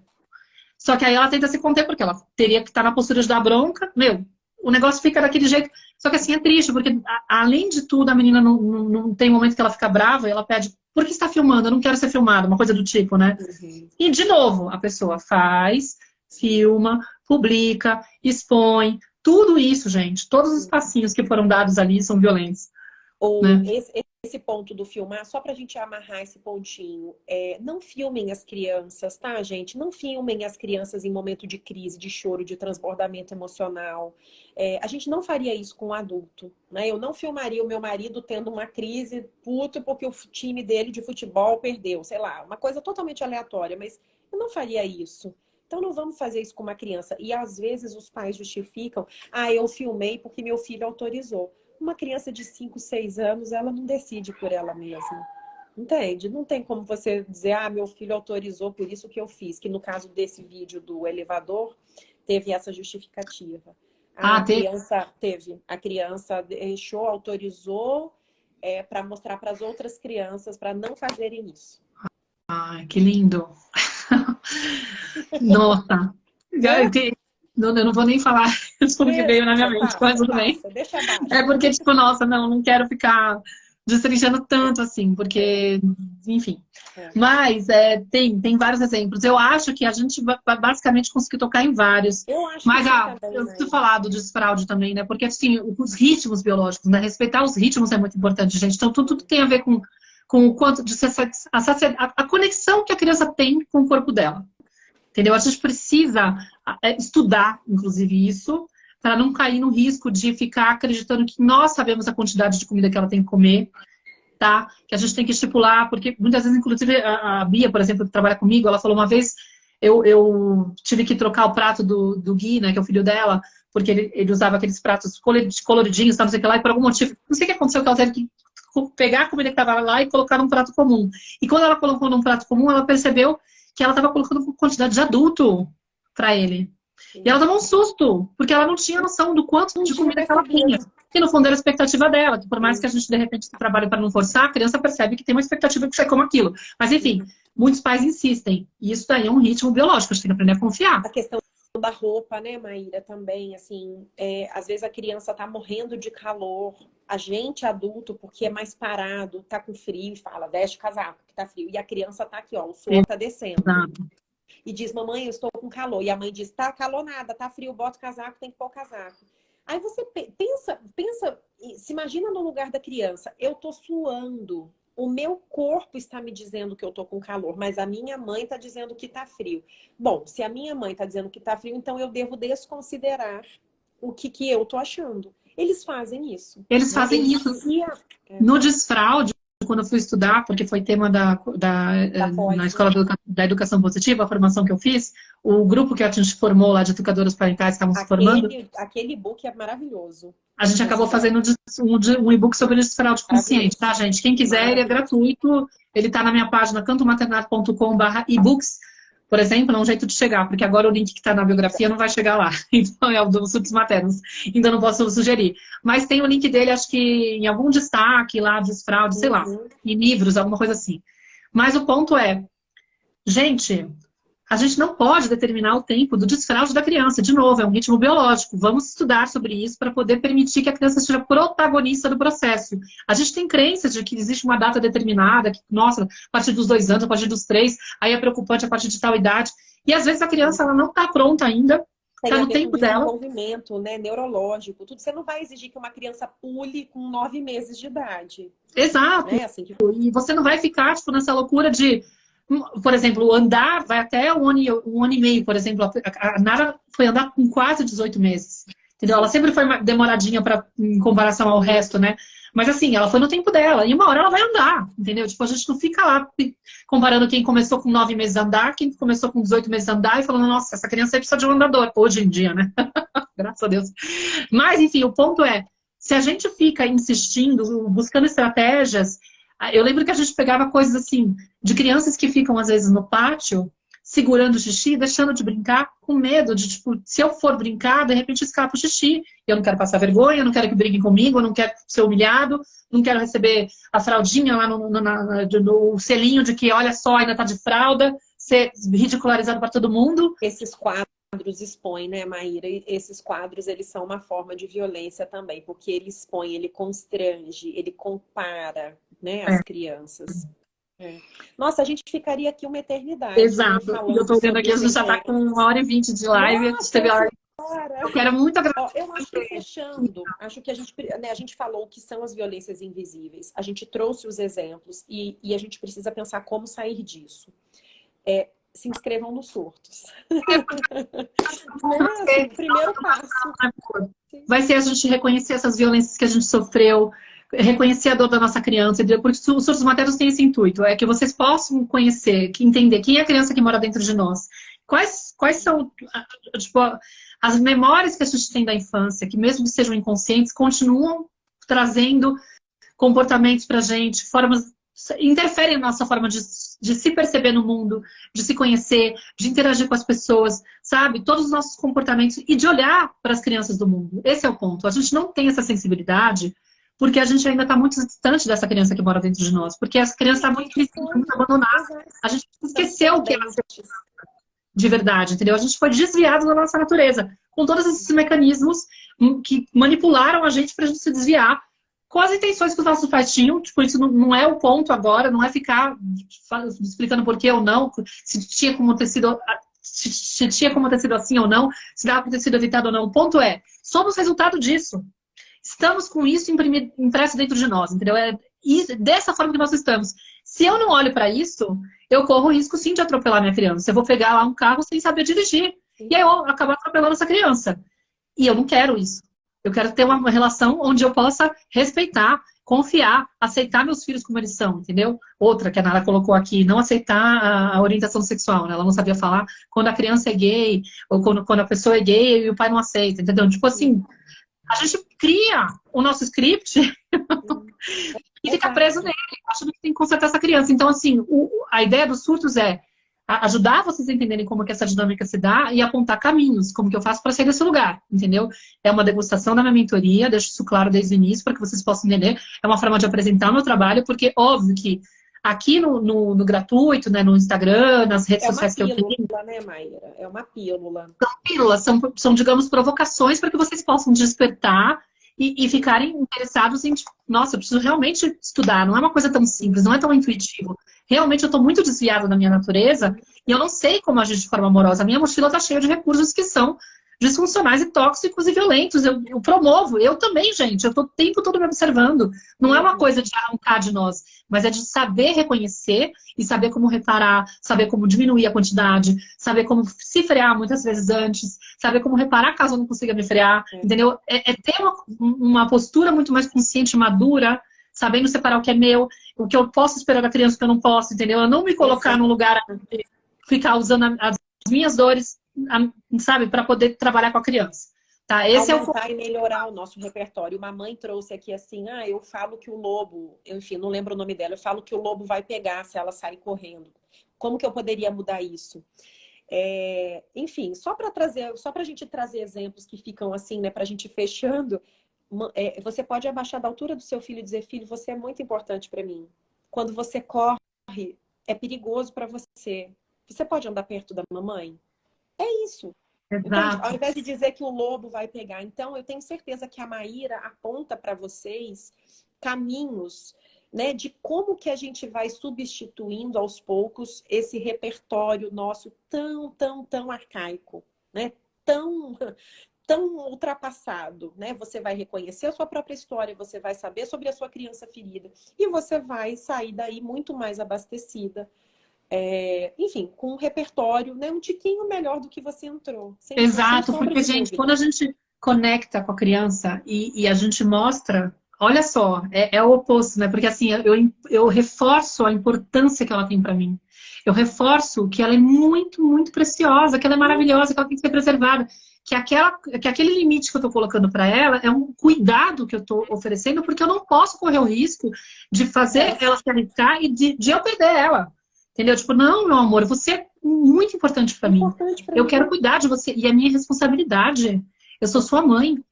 Só que aí ela tenta se conter, porque ela teria que estar na postura de dar bronca. Meu, o negócio fica daquele jeito. Só que assim, é triste, porque além de tudo, a menina não tem momento que ela fica brava e ela pede, por que você está filmando? Eu não quero ser filmada, uma coisa do tipo, né? E, de novo, a pessoa faz, filma, publica, expõe. Tudo isso, gente, todos os passinhos que foram dados ali são violentos. Ou né? Esse ponto do filmar, só pra gente amarrar esse pontinho, não filmem as crianças, tá, gente? Não filmem as crianças em momento de crise, de choro, de transbordamento emocional. A gente não faria isso com o adulto, né? Eu não filmaria o meu marido tendo uma crise puto porque o time dele de futebol perdeu, sei lá, uma coisa totalmente aleatória, mas eu não faria isso. Então não vamos fazer isso com uma criança. E às vezes os pais justificam, eu filmei porque meu filho autorizou. Uma criança de 5, 6 anos, ela não decide por ela mesma. Entende? Não tem como você dizer, meu filho autorizou por isso que eu fiz. Que no caso desse vídeo do elevador, teve essa justificativa. A criança deixou, autorizou para mostrar para as outras crianças para não fazerem isso. Que lindo! Nossa! Eu não vou nem falar sobre o que veio na minha mente, mas tudo bem. Deixa abaixo. É porque, tipo, nossa, não quero ficar destrinchando tanto assim, porque, enfim. Mas tem vários exemplos. Eu acho que a gente basicamente conseguiu tocar em vários. Mas eu preciso falar do desfraude também, né? Porque, assim, os ritmos biológicos, né? Respeitar os ritmos é muito importante, gente. Então, tudo tem a ver com o quanto de a conexão que a criança tem com o corpo dela. Entendeu? A gente precisa estudar, inclusive, isso, para não cair no risco de ficar acreditando que nós sabemos a quantidade de comida que ela tem que comer, tá? Que a gente tem que estipular, porque muitas vezes, inclusive, a Bia, por exemplo, que trabalha comigo, ela falou uma vez, eu tive que trocar o prato do Gui, né, que é o filho dela, porque ele usava aqueles pratos coloridinhos, não sei o que lá, e por algum motivo, não sei o que aconteceu, que ela teve que pegar a comida que estava lá e colocar num prato comum. E quando ela colocou num prato comum, ela percebeu que ela estava colocando uma quantidade de adulto para ele. Sim. E ela tomou um susto, porque ela não tinha noção do quanto de comida que ela tinha. Que no fundo era a expectativa dela, que por mais que a gente de repente trabalhe para não forçar, a criança percebe que tem uma expectativa que você coma aquilo. Mas enfim, muitos pais insistem. E isso daí é um ritmo biológico, a gente tem que aprender a confiar. A questão da roupa, né, Maíra, também, assim, às vezes a criança tá morrendo de calor, a gente adulto, porque é mais parado, tá com frio e fala, veste o casaco, que tá frio. E a criança tá aqui, ó, o suor tá descendo. E diz, mamãe, eu estou com calor. E a mãe diz, tá calor nada, tá frio, bota o casaco, tem que pôr o casaco. Aí você pensa, se imagina no lugar da criança, eu tô suando. O meu corpo está me dizendo que eu tô com calor, mas a minha mãe está dizendo que tá frio. Bom, se a minha mãe está dizendo que tá frio, então eu devo desconsiderar o que eu tô achando. Eles fazem isso. Eles fazem isso. No desfraude, quando eu fui estudar, porque foi tema na Escola da Educação Positiva, a formação que eu fiz, o grupo que a gente formou lá de educadoras parentais estavam se formando. Aquele e-book é maravilhoso. A gente acabou fazendo um e-book sobre desfraude consciente, tá, gente? Quem quiser, ele é gratuito. Ele tá na minha página cantomaternado.com/ebooks. por exemplo, é um jeito de chegar, porque agora o link que está na biografia não vai chegar lá. Então é o dos surtos maternos. Então não posso sugerir. Mas tem o link dele, acho que em algum destaque lá, desfraude, sei lá, em livros, alguma coisa assim. Mas o ponto é, gente, a gente não pode determinar o tempo do desfraude da criança. De novo, é um ritmo biológico. Vamos estudar sobre isso para poder permitir que a criança seja protagonista do processo. A gente tem crenças de que existe uma data determinada, que, nossa, a partir dos 2 anos, a partir dos 3, aí é preocupante a partir de tal idade. E às vezes a criança ela não está pronta ainda, está no tempo dela. Desenvolvimento, né, neurológico, tudo. Você não vai exigir que uma criança pule com 9 meses de idade. Exato. Né? Assim que... E você não vai ficar tipo, nessa loucura de... Por exemplo, andar vai até um ano e meio, por exemplo. A Nara foi andar com quase 18 meses. Entendeu? Ela sempre foi demoradinha em comparação ao resto, né? Mas assim, ela foi no tempo dela. E uma hora ela vai andar, entendeu? Tipo, a gente não fica lá comparando quem começou com 9 meses a andar, quem começou com 18 meses a andar e falando, nossa, essa criança aí precisa de um andador. Hoje em dia, né? Graças a Deus. Mas, enfim, o ponto é, se a gente fica insistindo, buscando estratégias... Eu lembro que a gente pegava coisas assim, de crianças que ficam, às vezes, no pátio, segurando o xixi, deixando de brincar, com medo de, tipo, se eu for brincar, de repente escapa o xixi. Eu não quero passar vergonha, eu não quero que briguem comigo, eu não quero ser humilhado, não quero receber a fraldinha lá no selinho de que, olha só, ainda tá de fralda, ser ridicularizado para todo mundo. Esses quadros expõem, né, Maíra? Esses quadros, eles são uma forma de violência também, porque ele expõe, ele constrange, ele compara, né, as crianças. Nossa, a gente ficaria aqui uma eternidade. Exato. Eu tô vendo aqui, a gente já tá com 1h20 de live. Nossa, eu quero muito agradecer. Eu acho que fechando, acho que a gente falou o que são as violências invisíveis. A gente trouxe os exemplos e a gente precisa pensar como sair disso. Se inscrevam nos surtos. O primeiro passo. Vai ser a gente reconhecer essas violências que a gente sofreu, reconhecer a dor da nossa criança, entendeu? Porque os surtos maternos têm esse intuito, é que vocês possam conhecer, entender quem é a criança que mora dentro de nós. Quais são, tipo, as memórias que a gente tem da infância, que mesmo que sejam inconscientes, continuam trazendo comportamentos pra gente, formas, interferem na nossa forma de se perceber no mundo, de se conhecer, de interagir com as pessoas, sabe? Todos os nossos comportamentos e de olhar para as crianças do mundo. Esse é o ponto. A gente não tem essa sensibilidade porque a gente ainda está muito distante dessa criança que mora dentro de nós. Porque essa criança está muito abandonada. A gente esqueceu o que é de verdade, entendeu? A gente foi desviado da nossa natureza, com todos esses mecanismos que manipularam a gente para a gente se desviar, com as intenções que os nossos pais tinham. Tipo, isso não é o ponto agora, não é ficar explicando por que ou não, se tinha como ter sido assim ou não, se dava para ter sido evitado ou não. O ponto é, somos resultado disso. Estamos com isso impresso dentro de nós, entendeu? É dessa forma que nós estamos. Se eu não olho para isso, eu corro o risco sim de atropelar minha criança. Eu vou pegar lá um carro sem saber dirigir. E aí eu acabo atropelando essa criança. E eu não quero isso. Eu quero ter uma relação onde eu possa respeitar, confiar, aceitar meus filhos como eles são, entendeu? Outra que a Nara colocou aqui, não aceitar a orientação sexual, né? Ela não sabia falar quando a criança é gay, ou quando a pessoa é gay e o pai não aceita, entendeu? Tipo assim, a gente cria o nosso script e fica preso nele, achando que tem que consertar essa criança. Então, assim, a ideia dos surtos é ajudar vocês a entenderem como que essa dinâmica se dá e apontar caminhos, como que eu faço para sair desse lugar, entendeu? É uma degustação da minha mentoria, deixo isso claro desde o início para que vocês possam entender. É uma forma de apresentar o meu trabalho, porque óbvio que aqui no gratuito, né, no Instagram, nas redes sociais que eu tenho... É uma pílula, né, Maíra? É uma pílula. São pílulas, são, digamos, provocações para que vocês possam despertar e ficarem interessados em, tipo, nossa, eu preciso realmente estudar, não é uma coisa tão simples, não é tão intuitivo. Realmente eu estou muito desviada da minha natureza e eu não sei como agir de forma amorosa. A minha mochila está cheia de recursos que são disfuncionais e tóxicos e violentos. Eu promovo, eu também, gente. Eu estou o tempo todo me observando. Não é uma coisa de arrancar de nós, mas é de saber reconhecer e saber como reparar, saber como diminuir a quantidade, saber como se frear muitas vezes antes, saber como reparar caso eu não consiga me frear, entendeu? É ter uma postura muito mais consciente, madura, sabendo separar o que é meu, o que eu posso esperar da criança, o que eu não posso, entendeu? Eu não me colocar num lugar de ficar usando as minhas dores, sabe, para poder trabalhar com a criança. Tá? Esse é o... Aumentar e melhorar o nosso repertório. Uma mãe trouxe aqui assim, eu falo que o lobo, enfim, não lembro o nome dela, eu falo que o lobo vai pegar se ela sair correndo. Como que eu poderia mudar isso? Enfim, só para a gente trazer exemplos que ficam assim, né, para a gente ir fechando, você pode abaixar da altura do seu filho e dizer, filho, você é muito importante para mim. Quando você corre, é perigoso para você. Você pode andar perto da mamãe? É isso. Entende? Ao invés de dizer que o lobo vai pegar. Então, eu tenho certeza que a Maíra aponta para vocês caminhos, né, de como que a gente vai substituindo aos poucos esse repertório nosso tão arcaico, né? Tão ultrapassado, né? Você vai reconhecer a sua própria história, você vai saber sobre a sua criança ferida e você vai sair daí muito mais abastecida. Enfim, com um repertório, né, um tiquinho melhor do que você entrou. Exato, porque, gente, quando a gente conecta com a criança e a gente mostra, olha só, é o oposto, né? Porque assim, eu reforço a importância que ela tem para mim. Eu reforço que ela é muito, muito preciosa, que ela é maravilhosa, que ela tem que ser preservada. Que aquele limite que eu estou colocando para ela é um cuidado que eu estou oferecendo, porque eu não posso correr o risco de fazer ela se arriscar e de eu perder ela. Entendeu? Tipo, não, meu amor, você é muito importante para mim. Eu quero cuidar de você. E é minha responsabilidade. Eu sou sua mãe.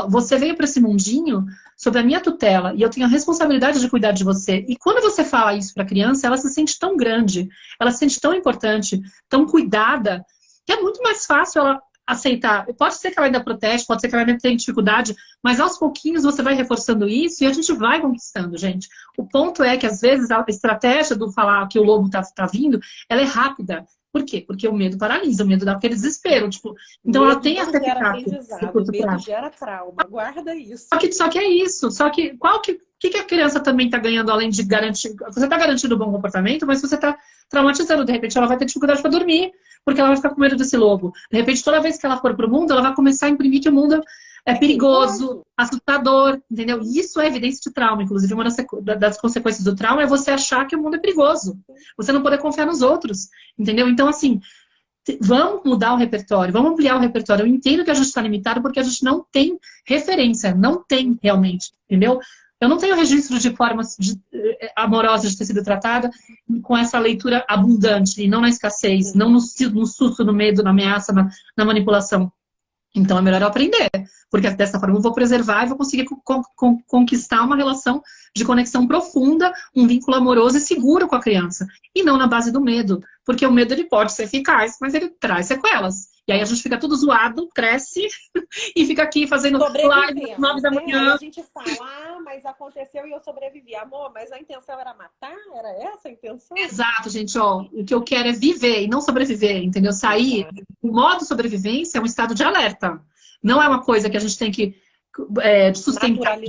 Você veio para esse mundinho sob a minha tutela. E eu tenho a responsabilidade de cuidar de você. E quando você fala isso para a criança, ela se sente tão grande. Ela se sente tão importante, tão cuidada, que é muito mais fácil ela aceitar. Pode ser que ela ainda proteste, pode ser que ela ainda tenha dificuldade, mas aos pouquinhos você vai reforçando isso e a gente vai conquistando, gente. O ponto é que, às vezes, a estratégia do falar que o lobo tá vindo, ela é rápida. Por quê? Porque o medo paralisa, o medo dá aquele desespero. Tipo, então ela tem essa eficácia. O medo gera trauma, guarda isso. Só que é isso. Só que o que a criança também está ganhando, além de garantir... Você está garantindo um bom comportamento, mas você está traumatizando. De repente, ela vai ter dificuldade para dormir, porque ela vai ficar com medo desse lobo. De repente, toda vez que ela for para o mundo, ela vai começar a imprimir que o mundo é perigoso, assustador, entendeu? E isso é evidência de trauma. Inclusive, uma das consequências do trauma é você achar que o mundo é perigoso. Você não poder confiar nos outros, entendeu? Então, assim, vamos mudar o repertório, vamos ampliar o repertório. Eu entendo que a gente está limitado porque a gente não tem referência, não tem realmente, entendeu? Eu não tenho registro de formas amorosas de ter sido tratada com essa leitura abundante, e não na escassez, não no susto, no medo, na ameaça, na manipulação. Então é melhor eu aprender, porque dessa forma eu vou preservar e vou conseguir conquistar uma relação de conexão profunda, um vínculo amoroso e seguro com a criança. E não na base do medo, porque o medo ele pode ser eficaz, mas ele traz sequelas. E aí a gente fica tudo zoado, cresce e fica aqui fazendo live às 9 da manhã. Aí a gente fala, mas aconteceu e eu sobrevivi. Amor, mas a intenção era matar? Era essa a intenção? Exato, gente, ó. O que eu quero é viver e não sobreviver, entendeu? Sair. O modo sobrevivência é um estado de alerta. Não é uma coisa que a gente tem que sustentar.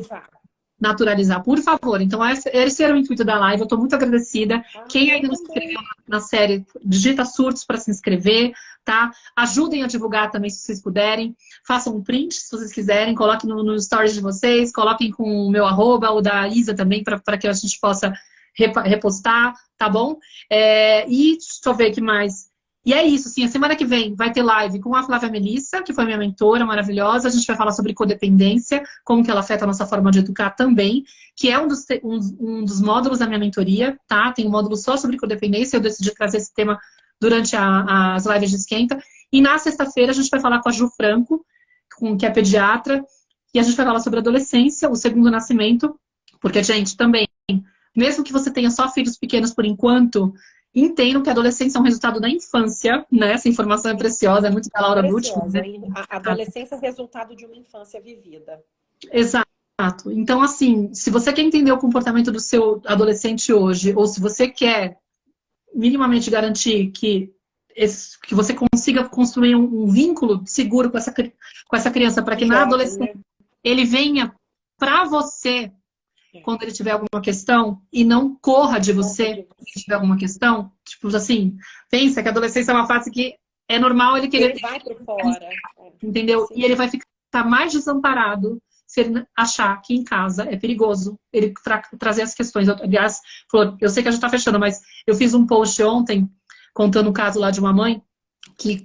Naturalizar, por favor. Então, esse era o intuito da live. Eu estou muito agradecida. Quem ainda não se inscreveu na série, digita surtos para se inscrever, tá? Ajudem a divulgar também, se vocês puderem. Façam um print, se vocês quiserem. Coloquem no stories de vocês. Coloquem com o meu arroba, ou da Isa também, para que a gente possa repostar, tá bom? E deixa eu ver o que mais. E é isso, sim. A semana que vem vai ter live com a Flávia Melissa, que foi minha mentora maravilhosa. A gente vai falar sobre codependência, como que ela afeta a nossa forma de educar também, que é um dos módulos da minha mentoria, tá? Tem um módulo só sobre codependência. Eu decidi trazer esse tema durante as lives de esquenta. E na sexta-feira a gente vai falar com a Ju Franco, que é pediatra, e a gente vai falar sobre adolescência, o segundo nascimento, porque, gente, também, mesmo que você tenha só filhos pequenos por enquanto, entendo que a adolescência é um resultado da infância, né? Essa informação é preciosa, é muito da Laura Butt. Né? A adolescência é resultado de uma infância vivida. Exato. Então, assim, se você quer entender o comportamento do seu adolescente hoje, ou se você quer minimamente garantir que você consiga construir um vínculo seguro com essa criança, para que na adolescência ele venha para você quando ele tiver alguma questão e não corra de você se tiver alguma questão. Tipo assim, pensa que a adolescência é uma fase que é normal ele querer... Ele vai por fora. Entendeu? Sim. E ele vai ficar mais desamparado se ele achar que em casa é perigoso ele trazer as questões. Aliás, eu sei que a gente tá fechando, mas eu fiz um post ontem contando o caso lá de uma mãe que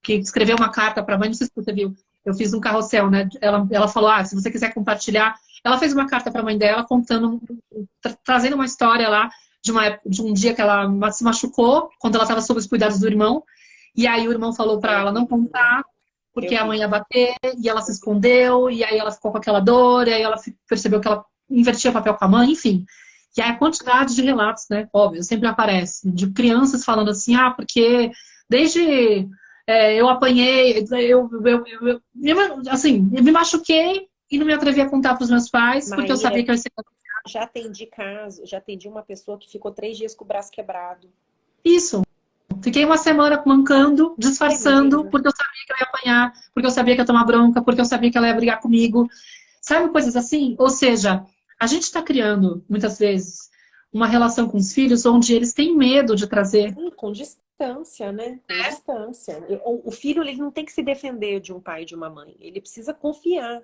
escreveu uma carta para a mãe, não sei se você viu, eu fiz um carrossel, né? Ela falou, se você quiser compartilhar... Ela fez uma carta para a mãe dela, contando, trazendo uma história lá de um dia que ela se machucou, quando ela estava sob os cuidados do irmão. E aí o irmão falou para ela não contar, porque a mãe ia bater, e ela se escondeu, e aí ela ficou com aquela dor, e aí ela percebeu que ela invertia o papel com a mãe, enfim. E aí a quantidade de relatos, né, óbvio, sempre aparece, de crianças falando assim, porque desde eu apanhei, assim, eu me machuquei e não me atrevi a contar para os meus pais, Maíra, porque eu sabia que eu ia ser... Já atendi uma pessoa que ficou 3 dias com o braço quebrado. Isso. Fiquei uma semana mancando, disfarçando, porque eu sabia que eu ia apanhar, porque eu sabia que eu ia tomar bronca, porque eu sabia que ela ia brigar comigo. Sabe, coisas assim? Ou seja, a gente está criando, muitas vezes, uma relação com os filhos onde eles têm medo de trazer. Sim, com distância, né? Com distância. O filho, ele não tem que se defender de um pai e de uma mãe. Ele precisa confiar.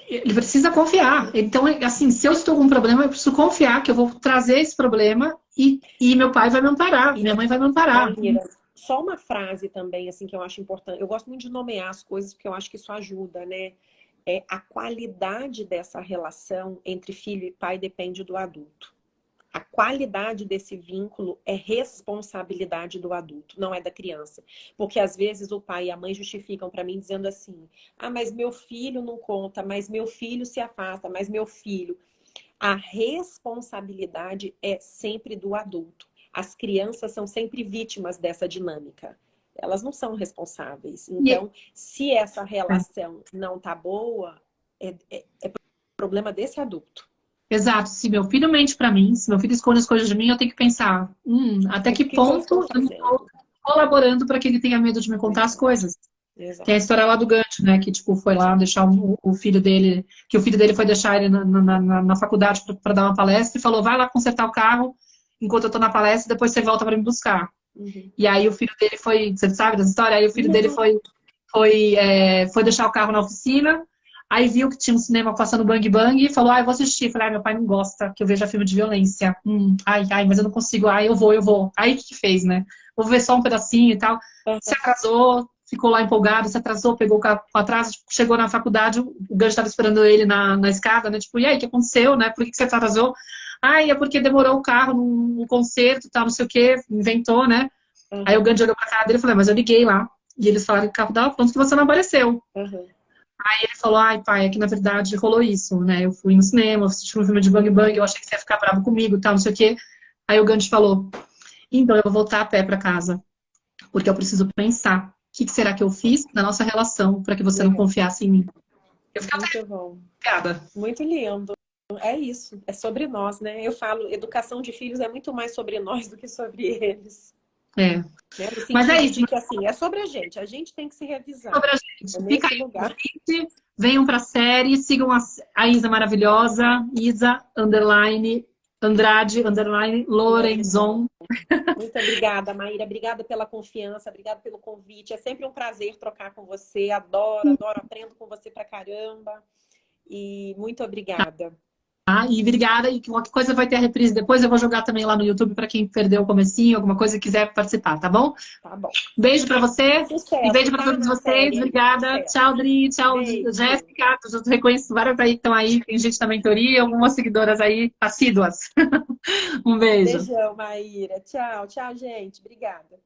Ele precisa confiar. Então, assim, se eu estou com um problema, eu preciso confiar que eu vou trazer esse problema e meu pai vai me amparar, minha mãe vai me amparar. Maíra, só uma frase também, assim, que eu acho importante. Eu gosto muito de nomear as coisas, porque eu acho que isso ajuda, né? A qualidade dessa relação entre filho e pai depende do adulto. A qualidade desse vínculo é responsabilidade do adulto, não é da criança. Porque às vezes o pai e a mãe justificam para mim dizendo assim, mas meu filho não conta, mas meu filho se afasta, mas meu filho... A responsabilidade é sempre do adulto. As crianças são sempre vítimas dessa dinâmica. Elas não são responsáveis. Então, se essa relação não tá boa, é problema desse adulto. Exato. Se meu filho mente pra mim, se meu filho esconde as coisas de mim, eu tenho que pensar, até que ponto eu estou colaborando para que ele tenha medo de me contar as coisas. Exato. Tem a história lá do Gandhi, né, que tipo, foi lá deixar o filho dele, que o filho dele foi deixar ele na faculdade para dar uma palestra e falou, vai lá consertar o carro enquanto eu tô na palestra, depois você volta para me buscar. E aí o filho dele foi, você sabe dessa história? Aí o filho dele foi deixar o carro na oficina. Aí viu que tinha um cinema passando Bang Bang e falou, eu vou assistir. Falei, meu pai não gosta que eu veja filme de violência. Mas eu não consigo. Eu vou. Aí o que fez, né? Vou ver só um pedacinho e tal. Se atrasou, ficou lá empolgado, se atrasou, pegou o carro com atraso, chegou na faculdade, o Gancho estava esperando ele na escada, né? Tipo, e aí, o que aconteceu, né? Por que você atrasou? É porque demorou o carro no concerto, tal, não sei o quê, inventou, né? Aí o Gancho olhou pra cara dele e falou, mas eu liguei lá. E eles falaram que o carro tava pronto, que você não apareceu. Aí ele falou, pai, é que na verdade rolou isso, né? Eu fui no cinema, assisti um filme de Bang Bang, eu achei que você ia ficar bravo comigo, tal, não sei o quê. Aí o Gandhi falou, então eu vou voltar a pé pra casa, porque eu preciso pensar, o que será que eu fiz na nossa relação para que você não confiasse em mim? Eu fiquei muito bom. Obrigada. Muito lindo. É isso, é sobre nós, né? Eu falo, educação de filhos é muito mais sobre nós do que sobre eles. Né? Mas é isso. Que, assim, é sobre a gente tem que se revisar. Sobre a gente. Fica aí, lugar. Gente, venham pra série, sigam a Isa maravilhosa, Isa, Andrade, Lorenzon. Muito obrigada, Maíra. Obrigada pela confiança, obrigada pelo convite. É sempre um prazer trocar com você. Adoro, aprendo com você pra caramba. E muito obrigada. E obrigada, e qualquer coisa vai ter a reprise depois, eu vou jogar também lá no YouTube para quem perdeu o comecinho, alguma coisa e quiser participar, tá bom? Tá bom. Beijo para você, sucesso, e beijo para todos vocês, obrigada, sucesso. Tchau, Dri, tchau, beijo. Jéssica, eu reconheço várias aí que estão aí, tem gente da mentoria, algumas seguidoras aí, assíduas. Um beijo. Beijão, Maíra, tchau, gente, obrigada.